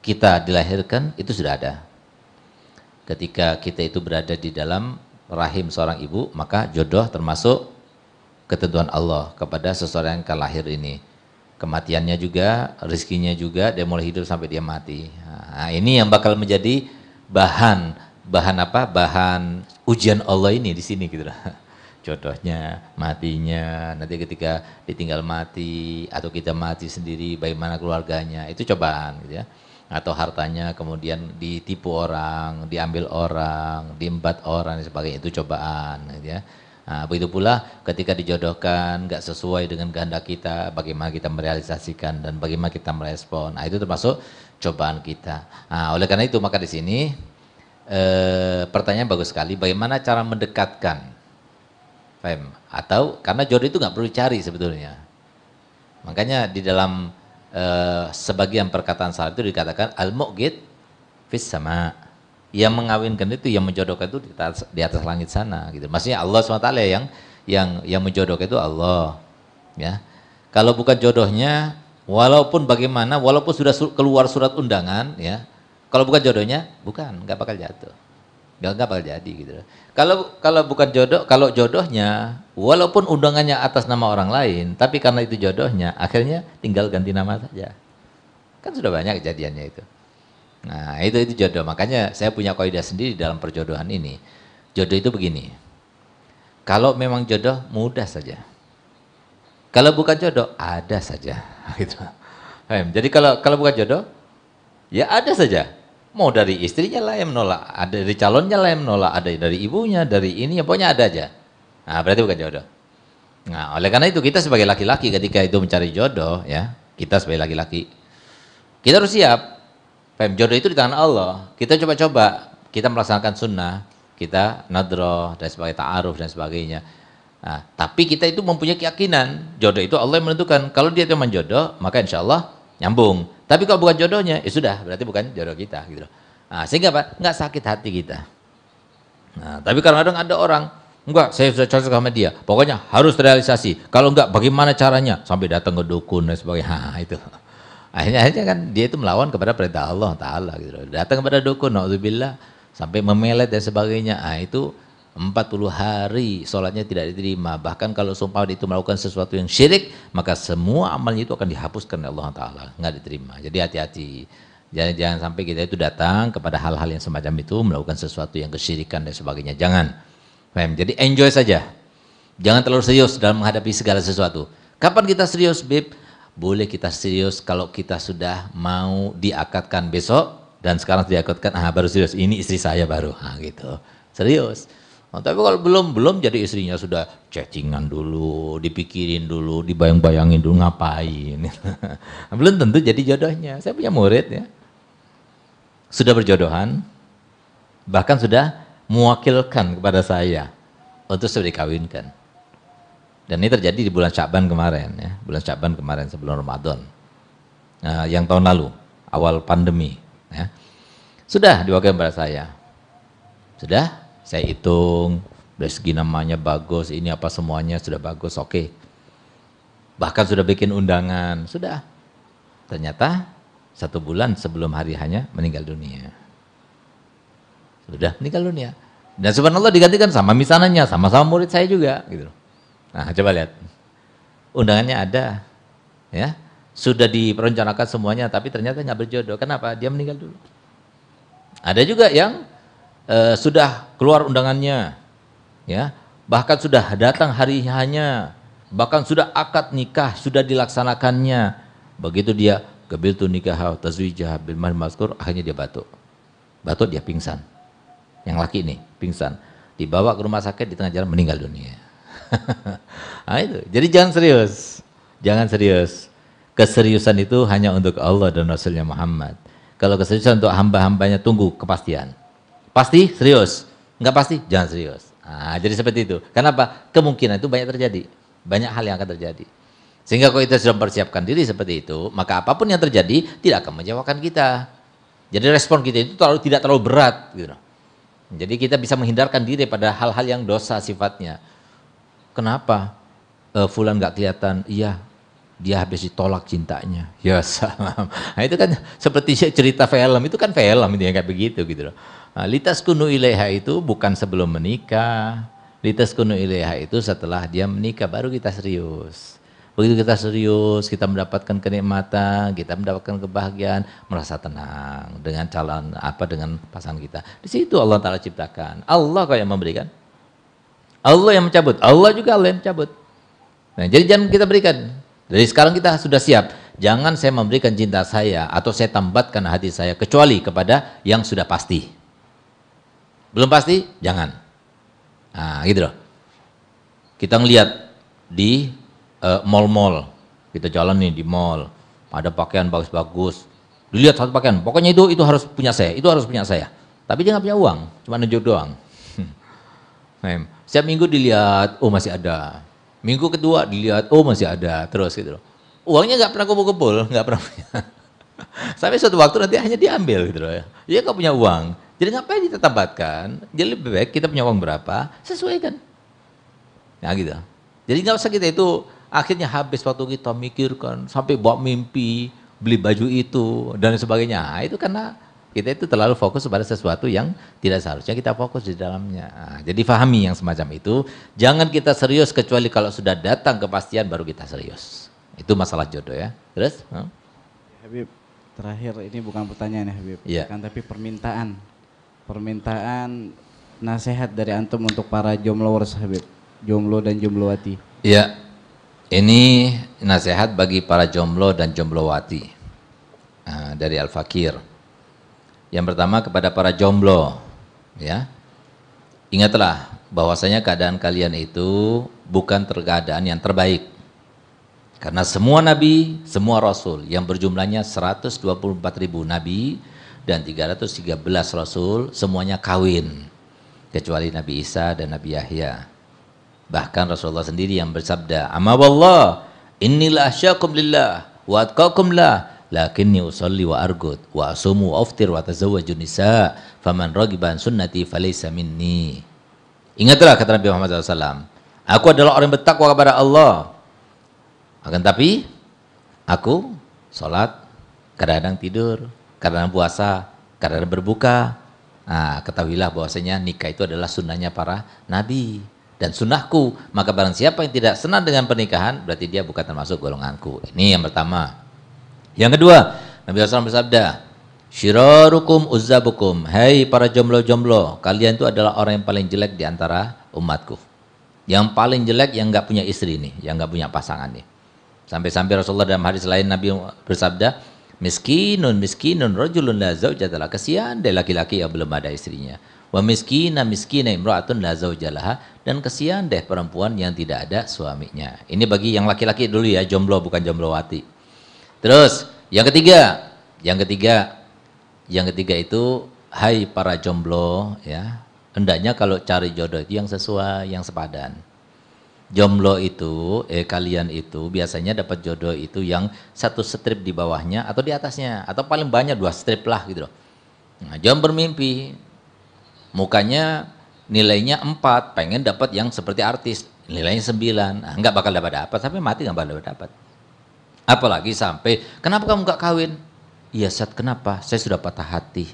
Speaker 1: kita dilahirkan itu sudah ada. Ketika kita itu berada di dalam rahim seorang ibu, maka jodoh termasuk ketentuan Allah kepada seseorang yang akan lahir ini. Kematiannya juga, rezekinya juga, dia mulai hidup sampai dia mati. Nah, ini yang bakal menjadi bahan ujian Allah ini di sini gitu lah. Jodohnya, matinya, nanti ketika ditinggal mati atau kita mati sendiri, bagaimana keluarganya, itu cobaan gitu ya. Atau hartanya kemudian ditipu orang, diambil orang, diembat orang dan sebagainya, itu cobaan gitu ya. Nah, begitu pula ketika dijodohkan nggak sesuai dengan kehendak kita, bagaimana kita merealisasikan dan bagaimana kita merespon. Nah, itu termasuk cobaan kita. Nah, oleh karena itu maka di sini pertanyaan bagus sekali, bagaimana cara mendekatkan? Faham? Atau karena jodoh itu nggak perlu dicari sebetulnya. Makanya di dalam sebagian perkataan salaf itu dikatakan al-mu'gid fis sama, yang mengawinkan itu, yang menjodohkan itu di atas langit sana gitu. Maksudnya Allah SWT yang menjodohkan itu Allah ya. Kalau bukan jodohnya, walaupun bagaimana, walaupun sudah keluar surat undangan ya, kalau bukan jodohnya nggak bakal jatuh. Nggak bakal jadi gitu. Kalau bukan jodoh, kalau jodohnya walaupun undangannya atas nama orang lain, tapi karena itu jodohnya, akhirnya tinggal ganti nama saja. Kan sudah banyak kejadiannya itu. Nah, itu jodoh. Makanya saya punya kaidah sendiri dalam perjodohan ini. Jodoh itu begini. Kalau memang jodoh mudah saja. Kalau bukan jodoh ada saja gitu. Jadi kalau bukan jodoh ya ada saja. Mau dari istrinya lah yang menolak, ada dari calonnya lah yang menolak, ada dari ibunya, dari ini, pokoknya ada aja. Nah, berarti bukan jodoh. Nah, oleh karena itu kita sebagai laki-laki ketika itu mencari jodoh, ya, kita sebagai laki-laki, kita harus siap. Jodoh itu di tangan Allah. Kita coba-coba, kita melaksanakan sunnah, kita nadroh dan sebagainya, ta'aruf dan sebagainya. Nah, tapi kita itu mempunyai keyakinan jodoh itu Allah yang menentukan. Kalau dia teman jodoh, maka insya Allah nyambung. Tapi kalau bukan jodohnya, ya sudah, berarti bukan jodoh kita gitu. Nah, sehingga apa? Nggak sakit hati kita. Nah, tapi kadang-kadang ada orang, enggak, saya sudah cocok sama dia, pokoknya harus terrealisasi. Kalau enggak, bagaimana caranya? Sampai datang ke dukun dan sebagainya. Itu. Akhirnya kan dia itu melawan kepada perintah Allah Ta'ala gitu. Datang kepada dukun, na'udzubillah, sampai memelet dan sebagainya. Nah, itu 40 hari sholatnya tidak diterima. Bahkan kalau sumpah itu melakukan sesuatu yang syirik, maka semua amalnya itu akan dihapuskan oleh Allah Ta'ala. Nggak diterima. Jadi hati-hati. Jangan sampai kita itu datang kepada hal-hal yang semacam itu, melakukan sesuatu yang kesyirikan dan sebagainya. Jangan. Jadi enjoy saja. Jangan terlalu serius dalam menghadapi segala sesuatu. Kapan kita serius, Bib? Boleh kita serius kalau kita sudah mau diakadkan besok, dan sekarang diakadkan, baru serius. Ini istri saya baru. Gitu. Serius. Tapi kalau belum jadi istrinya sudah chattingan dulu, dipikirin dulu, dibayang-bayangin dulu ngapain. Belum tentu jadi jodohnya. Saya punya murid ya, sudah berjodohan, bahkan sudah mewakilkan kepada saya untuk sudah dikawinkan. Dan ini terjadi di bulan Sya'ban kemarin ya, bulan Sya'ban kemarin sebelum Ramadan. Yang tahun lalu, awal pandemi ya. Sudah diwakilkan kepada saya. Sudah saya hitung, dari segi namanya bagus, ini apa semuanya sudah bagus, oke. Bahkan sudah bikin undangan, sudah. Ternyata 1 bulan sebelum hari hanya meninggal dunia. Sudah meninggal dunia. Dan subhanallah digantikan sama misananya, sama-sama murid saya juga. Gitu. Nah coba lihat, undangannya ada, ya sudah diperencanakan semuanya, tapi ternyata nggak berjodoh. Kenapa? Dia meninggal dulu. Ada juga yang sudah keluar undangannya, ya, bahkan sudah datang hari hanya, bahkan sudah akad nikah sudah dilaksanakannya. Begitu dia qabiltu nikah tazwijah bil mal mazkur, akhirnya dia batuk, dia pingsan. Yang laki ini pingsan, dibawa ke rumah sakit, di tengah jalan meninggal dunia. Nah, itu. Jadi jangan serius. Keseriusan itu hanya untuk Allah dan Rasulnya Muhammad. Kalau keseriusan untuk hamba-hambanya, tunggu kepastian. Pasti serius, nggak pasti jangan serius. Nah, jadi seperti itu. Kenapa? Kemungkinan itu banyak terjadi, banyak hal yang akan terjadi. Sehingga kalau kita sudah mempersiapkan diri seperti itu, maka apapun yang terjadi tidak akan menjauhkan kita. Jadi respon kita itu tidak terlalu berat. Gitu. Jadi kita bisa menghindarkan diri pada hal-hal yang dosa sifatnya. Kenapa? Fulan nggak kelihatan? Iya, dia habis ditolak cintanya. Ya salam. Nah, itu kan seperti cerita film. Itu kan film itu yang kayak begitu gitu loh. Nah, litaskunu ilaiha itu bukan sebelum menikah. Litaskunu ilaiha itu setelah dia menikah baru kita serius. Begitu kita serius, kita mendapatkan kenikmatan, kita mendapatkan kebahagiaan, merasa tenang dengan dengan pasangan kita. Di situ Allah Ta'ala ciptakan. Allah kok yang memberikan. Allah yang mencabut. Allah juga Allah yang mencabut. Nah, jadi jangan kita berikan. Dari sekarang kita sudah siap. Jangan saya memberikan cinta saya atau saya tambatkan hati saya kecuali kepada yang sudah pasti. Belum pasti, jangan. Nah, gitu loh. Kita ngelihat di mall-mall, kita jalan nih di mall, ada pakaian bagus-bagus, dilihat satu pakaian, pokoknya itu harus punya saya, itu harus punya saya. Tapi dia nggak punya uang, cuma nunjuk doang. Setiap minggu dilihat, oh masih ada. Minggu kedua dilihat, oh masih ada, terus gitu loh. Uangnya nggak pernah kumpul-kumpul, nggak pernah punya. Sampai suatu waktu nanti hanya diambil gitu loh ya. Dia nggak punya uang. Jadi ngapain ditetapkan? Jadi lebih baik kita punya uang berapa, sesuaikan. Nah gitu. Jadi nggak usah kita itu akhirnya habis waktu kita mikirkan sampai bawa mimpi beli baju itu dan sebagainya. Nah, itu karena kita itu terlalu fokus pada sesuatu yang tidak seharusnya kita fokus di dalamnya. Nah, jadi pahami yang semacam itu. Jangan kita serius kecuali kalau sudah datang kepastian baru kita serius. Itu masalah jodoh ya. Terus?
Speaker 2: Habib, terakhir ini bukan pertanyaan ya Habib,
Speaker 1: ya.
Speaker 2: Kan tapi permintaan nasihat dari antum untuk para jombloers Habib, jomblo dan jomblowati.
Speaker 1: Iya, ini nasihat bagi para jomblo dan jomblowati dari Al-Fakir. Yang pertama kepada para jomblo, ya, ingatlah bahwasanya keadaan kalian itu bukan keadaan yang terbaik. Karena semua nabi, semua rasul yang berjumlahnya 124.000 nabi dan 313 rasul semuanya kawin kecuali Nabi Isa dan Nabi Yahya. Bahkan Rasulullah sendiri yang bersabda, "Amma wallah, inni la akhsyakum lillah wa atqakum lah, lakinni usolli wa argud wa asumu wa aftir wa tazawwaju nisa, faman raghiba an sunnati falaysa minni." Ingatlah kata Nabi Muhammad SAW, aku adalah orang yang bertakwa kepada Allah. Akan tapi aku sholat, kadang-kadang tidur, kadang-kadang puasa, kadang-kadang berbuka. Nah, ketahuilah bahwasanya nikah itu adalah sunnahnya para nabi dan sunnahku. Maka barang siapa yang tidak senang dengan pernikahan, berarti dia bukan termasuk golonganku. Ini yang pertama. Yang kedua, Nabi SAW bersabda, syirarukum uzzabukum, hai para jomblo-jomblo, kalian itu adalah orang yang paling jelek di antara umatku. Yang paling jelek yang nggak punya istri nih, yang nggak punya pasangan nih. Sampai-sampai Rasulullah dalam hadis lain Nabi bersabda, miskinun rajulun la zaujatalah, kesian deh laki-laki yang belum ada istrinya. Wa miskina imra'atun la zaujalaha, dan kesian deh perempuan yang tidak ada suaminya. Ini bagi yang laki-laki dulu ya, jomblo bukan jomblowati. Terus yang ketiga itu, hai para jomblo ya, hendaknya kalau cari jodoh itu yang sesuai, yang sepadan. Jomblo itu, kalian itu biasanya dapat jodoh itu yang satu strip di bawahnya atau di atasnya, atau paling banyak 2 strip lah gitu loh. Nah, jangan bermimpi, mukanya nilainya 4, pengen dapat yang seperti artis, nilainya 9, nah, nggak bakal dapat, sampai mati nggak bakal dapat. Apalagi sampai, kenapa kamu nggak kawin? Iya Sat, kenapa? Saya sudah patah hati,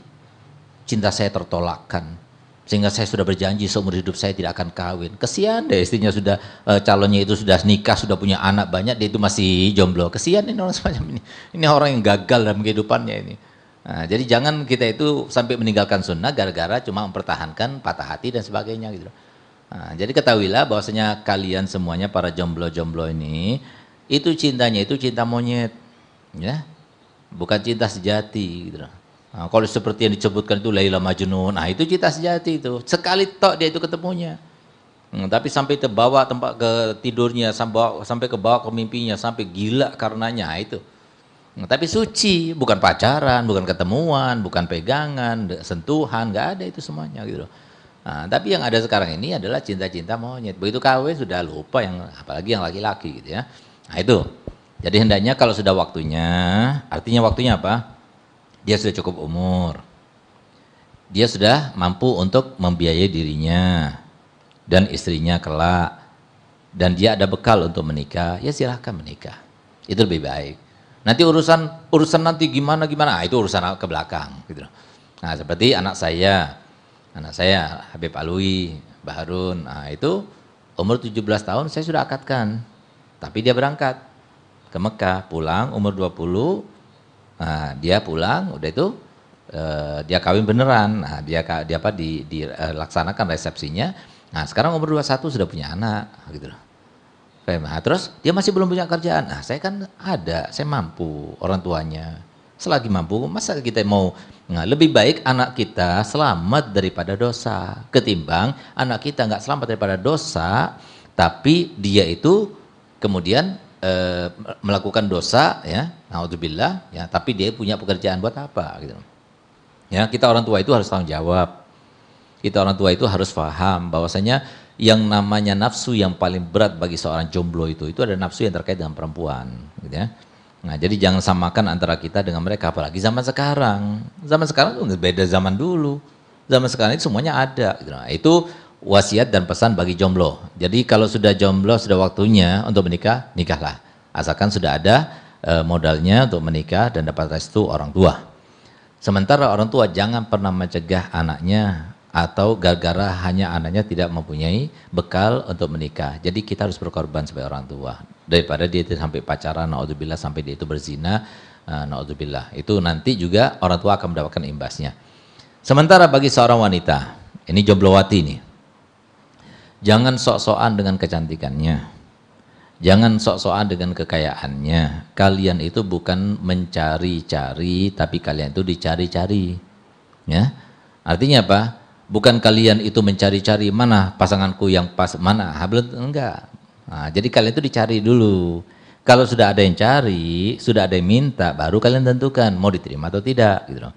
Speaker 1: cinta saya tertolakkan, sehingga saya sudah berjanji seumur hidup saya tidak akan kawin. Kesian deh istrinya sudah, calonnya itu sudah nikah, sudah punya anak banyak, dia itu masih jomblo. Kesian ini orang semacam ini. Ini orang yang gagal dalam kehidupannya ini. Nah, jadi jangan kita itu sampai meninggalkan sunnah gara-gara cuma mempertahankan patah hati dan sebagainya gitu. Nah, jadi ketahuilah bahwasanya kalian semuanya para jomblo-jomblo ini, itu cintanya itu cinta monyet, ya, bukan cinta sejati gitu. Nah, kalau seperti yang disebutkan itu Laila Majnun, nah itu cinta sejati itu, sekali tok dia itu ketemunya. Tapi sampai terbawa tempat ke tidurnya, sampai ke bawah ke mimpinya, sampai gila karenanya itu. Tapi suci, bukan pacaran, bukan ketemuan, bukan pegangan, sentuhan, nggak ada itu semuanya gitu. Nah, tapi yang ada sekarang ini adalah cinta-cinta monyet. Begitu kawin sudah lupa, yang apalagi yang laki-laki gitu ya. Nah itu, jadi hendaknya kalau sudah waktunya, artinya waktunya apa? Dia sudah cukup umur, dia sudah mampu untuk membiayai dirinya dan istrinya kelak, dan dia ada bekal untuk menikah, ya silahkan menikah, itu lebih baik. Nanti urusan nanti gimana, nah, itu urusan ke belakang gitu. Nah seperti anak saya Habib Alwi, Baharun, nah itu umur 17 tahun saya sudah akadkan. Tapi dia berangkat ke Mekah, pulang umur 20, nah, dia pulang, udah itu dia kawin beneran, nah, dia dilaksanakan resepsinya. Nah sekarang umur 21 sudah punya anak, gitu loh. Nah, terus dia masih belum punya kerjaan. Nah saya kan ada, saya mampu, orang tuanya. Selagi mampu, masa kita mau, nah, lebih baik anak kita selamat daripada dosa, ketimbang anak kita nggak selamat daripada dosa, tapi dia itu kemudian melakukan dosa, ya, naudzubillah, ya, tapi dia punya pekerjaan buat apa, gitu. Ya, kita orang tua itu harus tanggung jawab. Kita orang tua itu harus paham bahwasanya yang namanya nafsu yang paling berat bagi seorang jomblo itu ada nafsu yang terkait dengan perempuan, gitu ya. Nah, jadi jangan samakan antara kita dengan mereka, apalagi zaman sekarang. Zaman sekarang itu beda zaman dulu. Zaman sekarang itu semuanya ada, gitu. Nah, itu wasiat dan pesan bagi jomblo. Jadi kalau sudah jomblo, sudah waktunya untuk menikah, nikahlah. Asalkan sudah ada modalnya untuk menikah dan dapat restu orang tua. Sementara orang tua jangan pernah mencegah anaknya, atau gara-gara hanya anaknya tidak mempunyai bekal untuk menikah. Jadi kita harus berkorban sebagai orang tua. Daripada dia itu sampai pacaran, naudzubillah, sampai dia itu berzina, naudzubillah. Itu nanti juga orang tua akan mendapatkan imbasnya. Sementara bagi seorang wanita, ini jomblowati nih, jangan sok-sokan dengan kecantikannya, jangan sok-sokan dengan kekayaannya. Kalian itu bukan mencari-cari, tapi kalian itu dicari-cari. Ya, artinya apa? Bukan kalian itu mencari-cari mana pasanganku yang pas, mana enggak. Nah, jadi kalian itu dicari dulu. Kalau sudah ada yang cari, sudah ada yang minta, baru kalian tentukan mau diterima atau tidak. Gitu loh.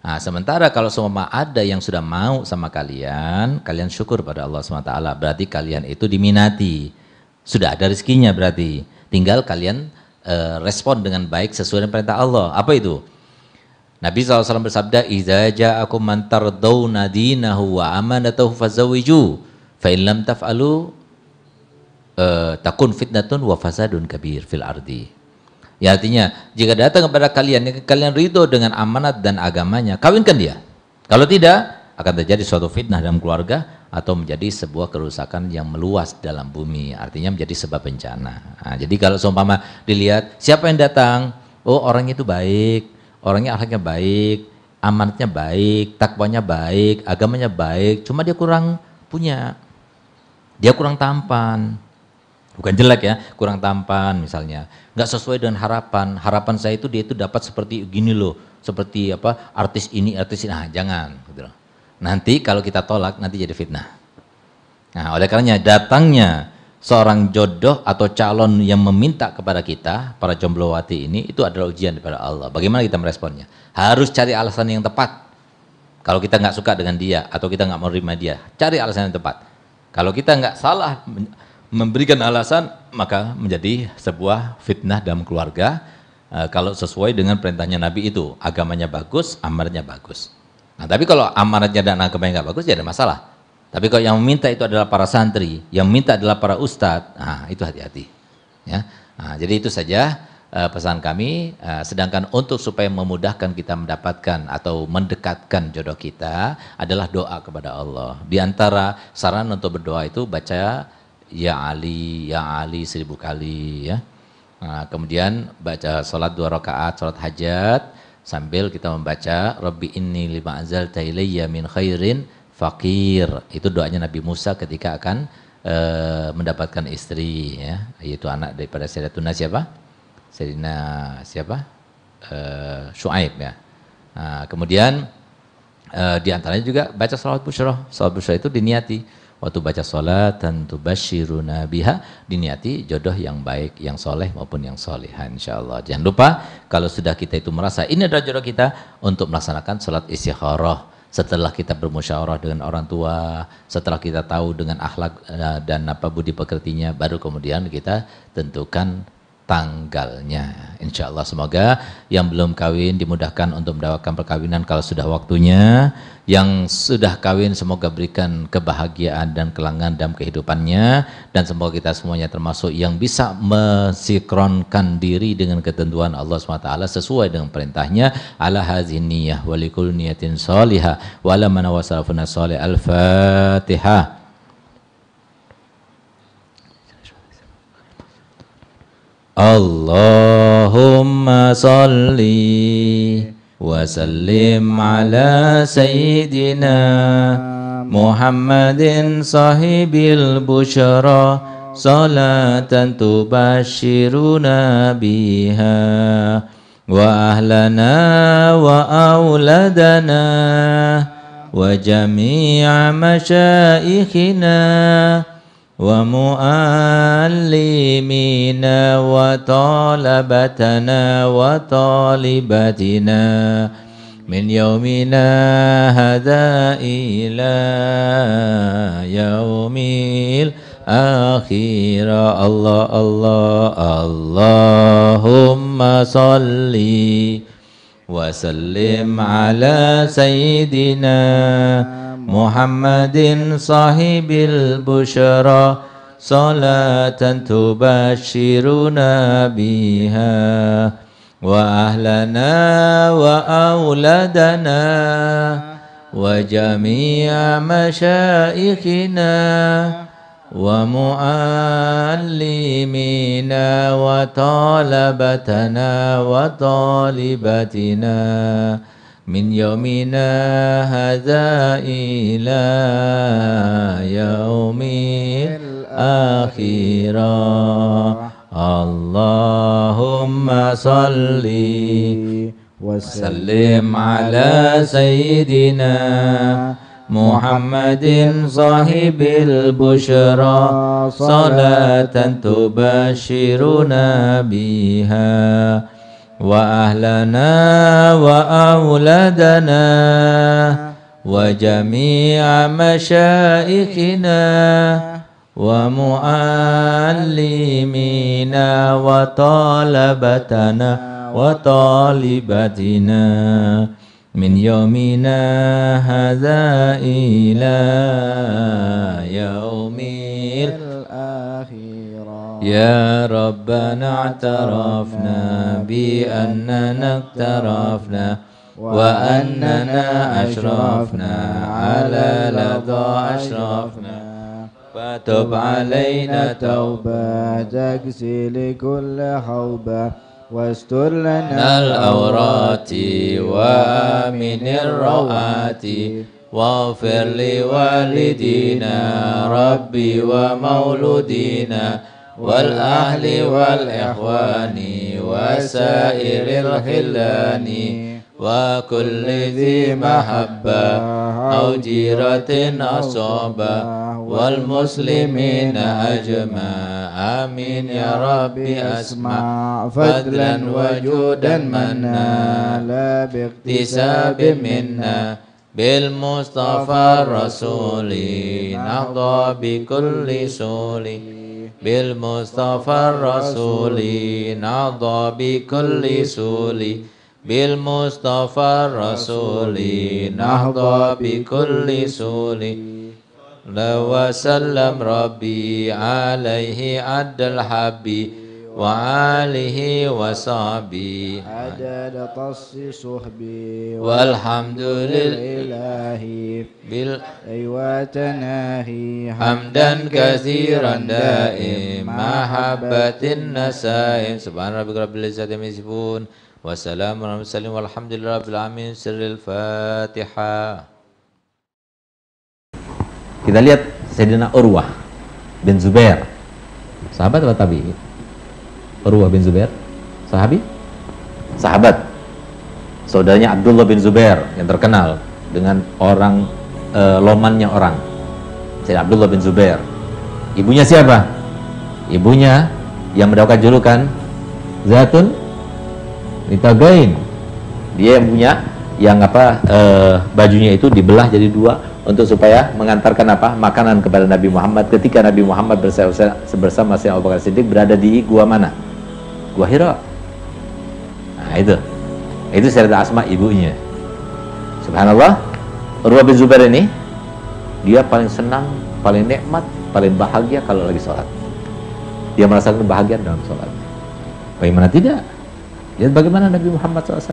Speaker 1: Nah, sementara kalau semua ada yang sudah mau sama kalian, kalian syukur pada Allah SWT. Berarti kalian itu diminati. Sudah ada rezekinya berarti. Tinggal kalian respon dengan baik sesuai dengan perintah Allah. Apa itu? Nabi SAW bersabda, "Idza ja'akum man tardawna dinahu wa amanatahu fazawwiju, fa in lam taf'alu takun fitnatun wa fasadun kabir fil ardi." Ya, artinya jika datang kepada kalian yang kalian ridho dengan amanat dan agamanya, kawinkan dia. Kalau tidak, akan terjadi suatu fitnah dalam keluarga atau menjadi sebuah kerusakan yang meluas dalam bumi. Artinya menjadi sebab bencana. Nah, jadi kalau seumpama dilihat siapa yang datang, oh orangnya itu baik, orangnya akhlaknya baik, amanatnya baik, takwanya baik, agamanya baik, cuma dia kurang punya, dia kurang tampan. Bukan jelek ya, kurang tampan misalnya, nggak sesuai dengan harapan saya itu dia itu dapat seperti gini loh, seperti apa artis ini, nah jangan gitu loh. Nanti kalau kita tolak nanti jadi fitnah. Nah, oleh karenanya datangnya seorang jodoh atau calon yang meminta kepada kita, para jomblowati ini, itu adalah ujian daripada Allah. Bagaimana kita meresponnya? Harus cari alasan yang tepat. Kalau kita nggak suka dengan dia atau kita nggak menerima dia, cari alasan yang tepat. Kalau kita nggak salah memberikan alasan, maka menjadi sebuah fitnah dalam keluarga. Kalau sesuai dengan perintahnya Nabi itu, agamanya bagus, amanatnya bagus. Nah, tapi kalau amanatnya dan agamanya nggak bagus, ya ada masalah. Tapi kalau yang meminta itu adalah para santri, yang meminta adalah para ustadz, nah itu hati-hati. Ya. Nah, jadi itu saja pesan kami. Sedangkan untuk supaya memudahkan kita mendapatkan atau mendekatkan jodoh kita adalah doa kepada Allah. Di antara saran untuk berdoa itu baca Ya Ali 1000 kali ya. Nah, kemudian baca sholat 2 rakaat, sholat hajat, sambil kita membaca Rabbi inni lima anzalta ilayya min khairin faqir. Itu doanya Nabi Musa ketika akan mendapatkan istri ya, yaitu anak daripada Sayyidatuna siapa? Sayyidina siapa? Syuaib ya. Nah, kemudian di antaranya juga baca salawat busyrah. Salawat busyrah itu diniati waktu baca sholat, tentu basyiruna biha, diniati jodoh yang baik, yang soleh maupun yang solehah insyaallah. Jangan lupa kalau sudah kita itu merasa ini adalah jodoh kita, untuk melaksanakan sholat istikharah. Setelah kita bermusyawarah dengan orang tua, setelah kita tahu dengan akhlak dan apa budi pekertinya, baru kemudian kita tentukan tanggalnya. Insya Allah semoga yang belum kawin dimudahkan untuk mendapatkan perkawinan kalau sudah waktunya. Yang sudah kawin semoga berikan kebahagiaan dan kelangan dalam kehidupannya. Dan semoga kita semuanya termasuk yang bisa mensinkronkan diri dengan ketentuan Allah SWT sesuai dengan perintahnya. Ala hadhin niyah walikul niyatin salihah wala manawasarafuna salih. Al-Fatihah. Allahumma salli wa sallim ala sayyidina Muhammadin sahibil busyara salatan tubashiruna biha wa ahlana wa auladana wa jami'a masyaikhina wa muallimina wa talabatana wa talibatina min yaumina hadha ila yaumil akhir. Allah Allah Allahumma salli wa sallim ala sayyidina Muhammadin sahibil busyara salatan tubashiruna biha wa ahlana wa auladana wa jami'a masyaikhina wa muallimina wa talabatana wa talibatina min yaumina hadza ila yaumil akhirah. Allahumma salli wa sallim ala sayyidina Muhammadin sahibil busyra salatan tubashiruna biha
Speaker 3: وأهلنا وأولادنا وجميع مشايخنا ومعلمينا وطلبتنا وطالباتنا من يومنا هذا إلى يوم الآخرة. يا ربنا اعترفنا بأننا اقترفنا وأننا أشرفنا على لظى أشرفنا فتب علينا توبة تغسل كل حوبة واستر لنا الأورات وآمن الروعات واغفر لوالدينا ربي ومولودينا والأهل والإخوان وسائر الخلان وكل ذي محبة أو جيرة أصابة والمسلمين أجمع آمين يا ربي أسمع فضلا وجودا منا لا باكتساب منا بالمصطفى الرسول نهضى بكل سول بالمصطفى الرسول نهضى بكل سول بالمصطفى الرسول نهضى بكل سول وسلم ربي عليه عد الحبي وآله وصحبه عدد طص صحبي والحمد لله بالأيواتناهي حمدا كثيرا دائم محبة النسائم سبحان ربك رب العزة عما يصفون والسلام على المرسلين والحمد لله رب العالمين. سر الفاتحة.
Speaker 1: Kita lihat Sayyidina Urwah bin Zubair, sahabat atau tabi'in? Urwah bin Zubair, sahabat. Saudaranya Abdullah bin Zubair yang terkenal dengan orang lomannya orang. Sayyidina Abdullah bin Zubair. Ibunya siapa? Ibunya yang mendapatkan julukan Zatun Nitagain. Dia yang punya bajunya itu dibelah jadi dua untuk supaya mengantarkan makanan kepada Nabi Muhammad ketika Nabi Muhammad bersama Sayyidina Abu Bakar Siddiq berada di gua mana? Gua Hira. Nah itu Sayyidah Asma ibunya. Subhanallah, Urwah bin Zubair ini dia paling senang, paling nikmat, paling bahagia kalau lagi sholat. Dia merasakan kebahagiaan dalam sholat. Bagaimana tidak? Lihat bagaimana Nabi Muhammad SAW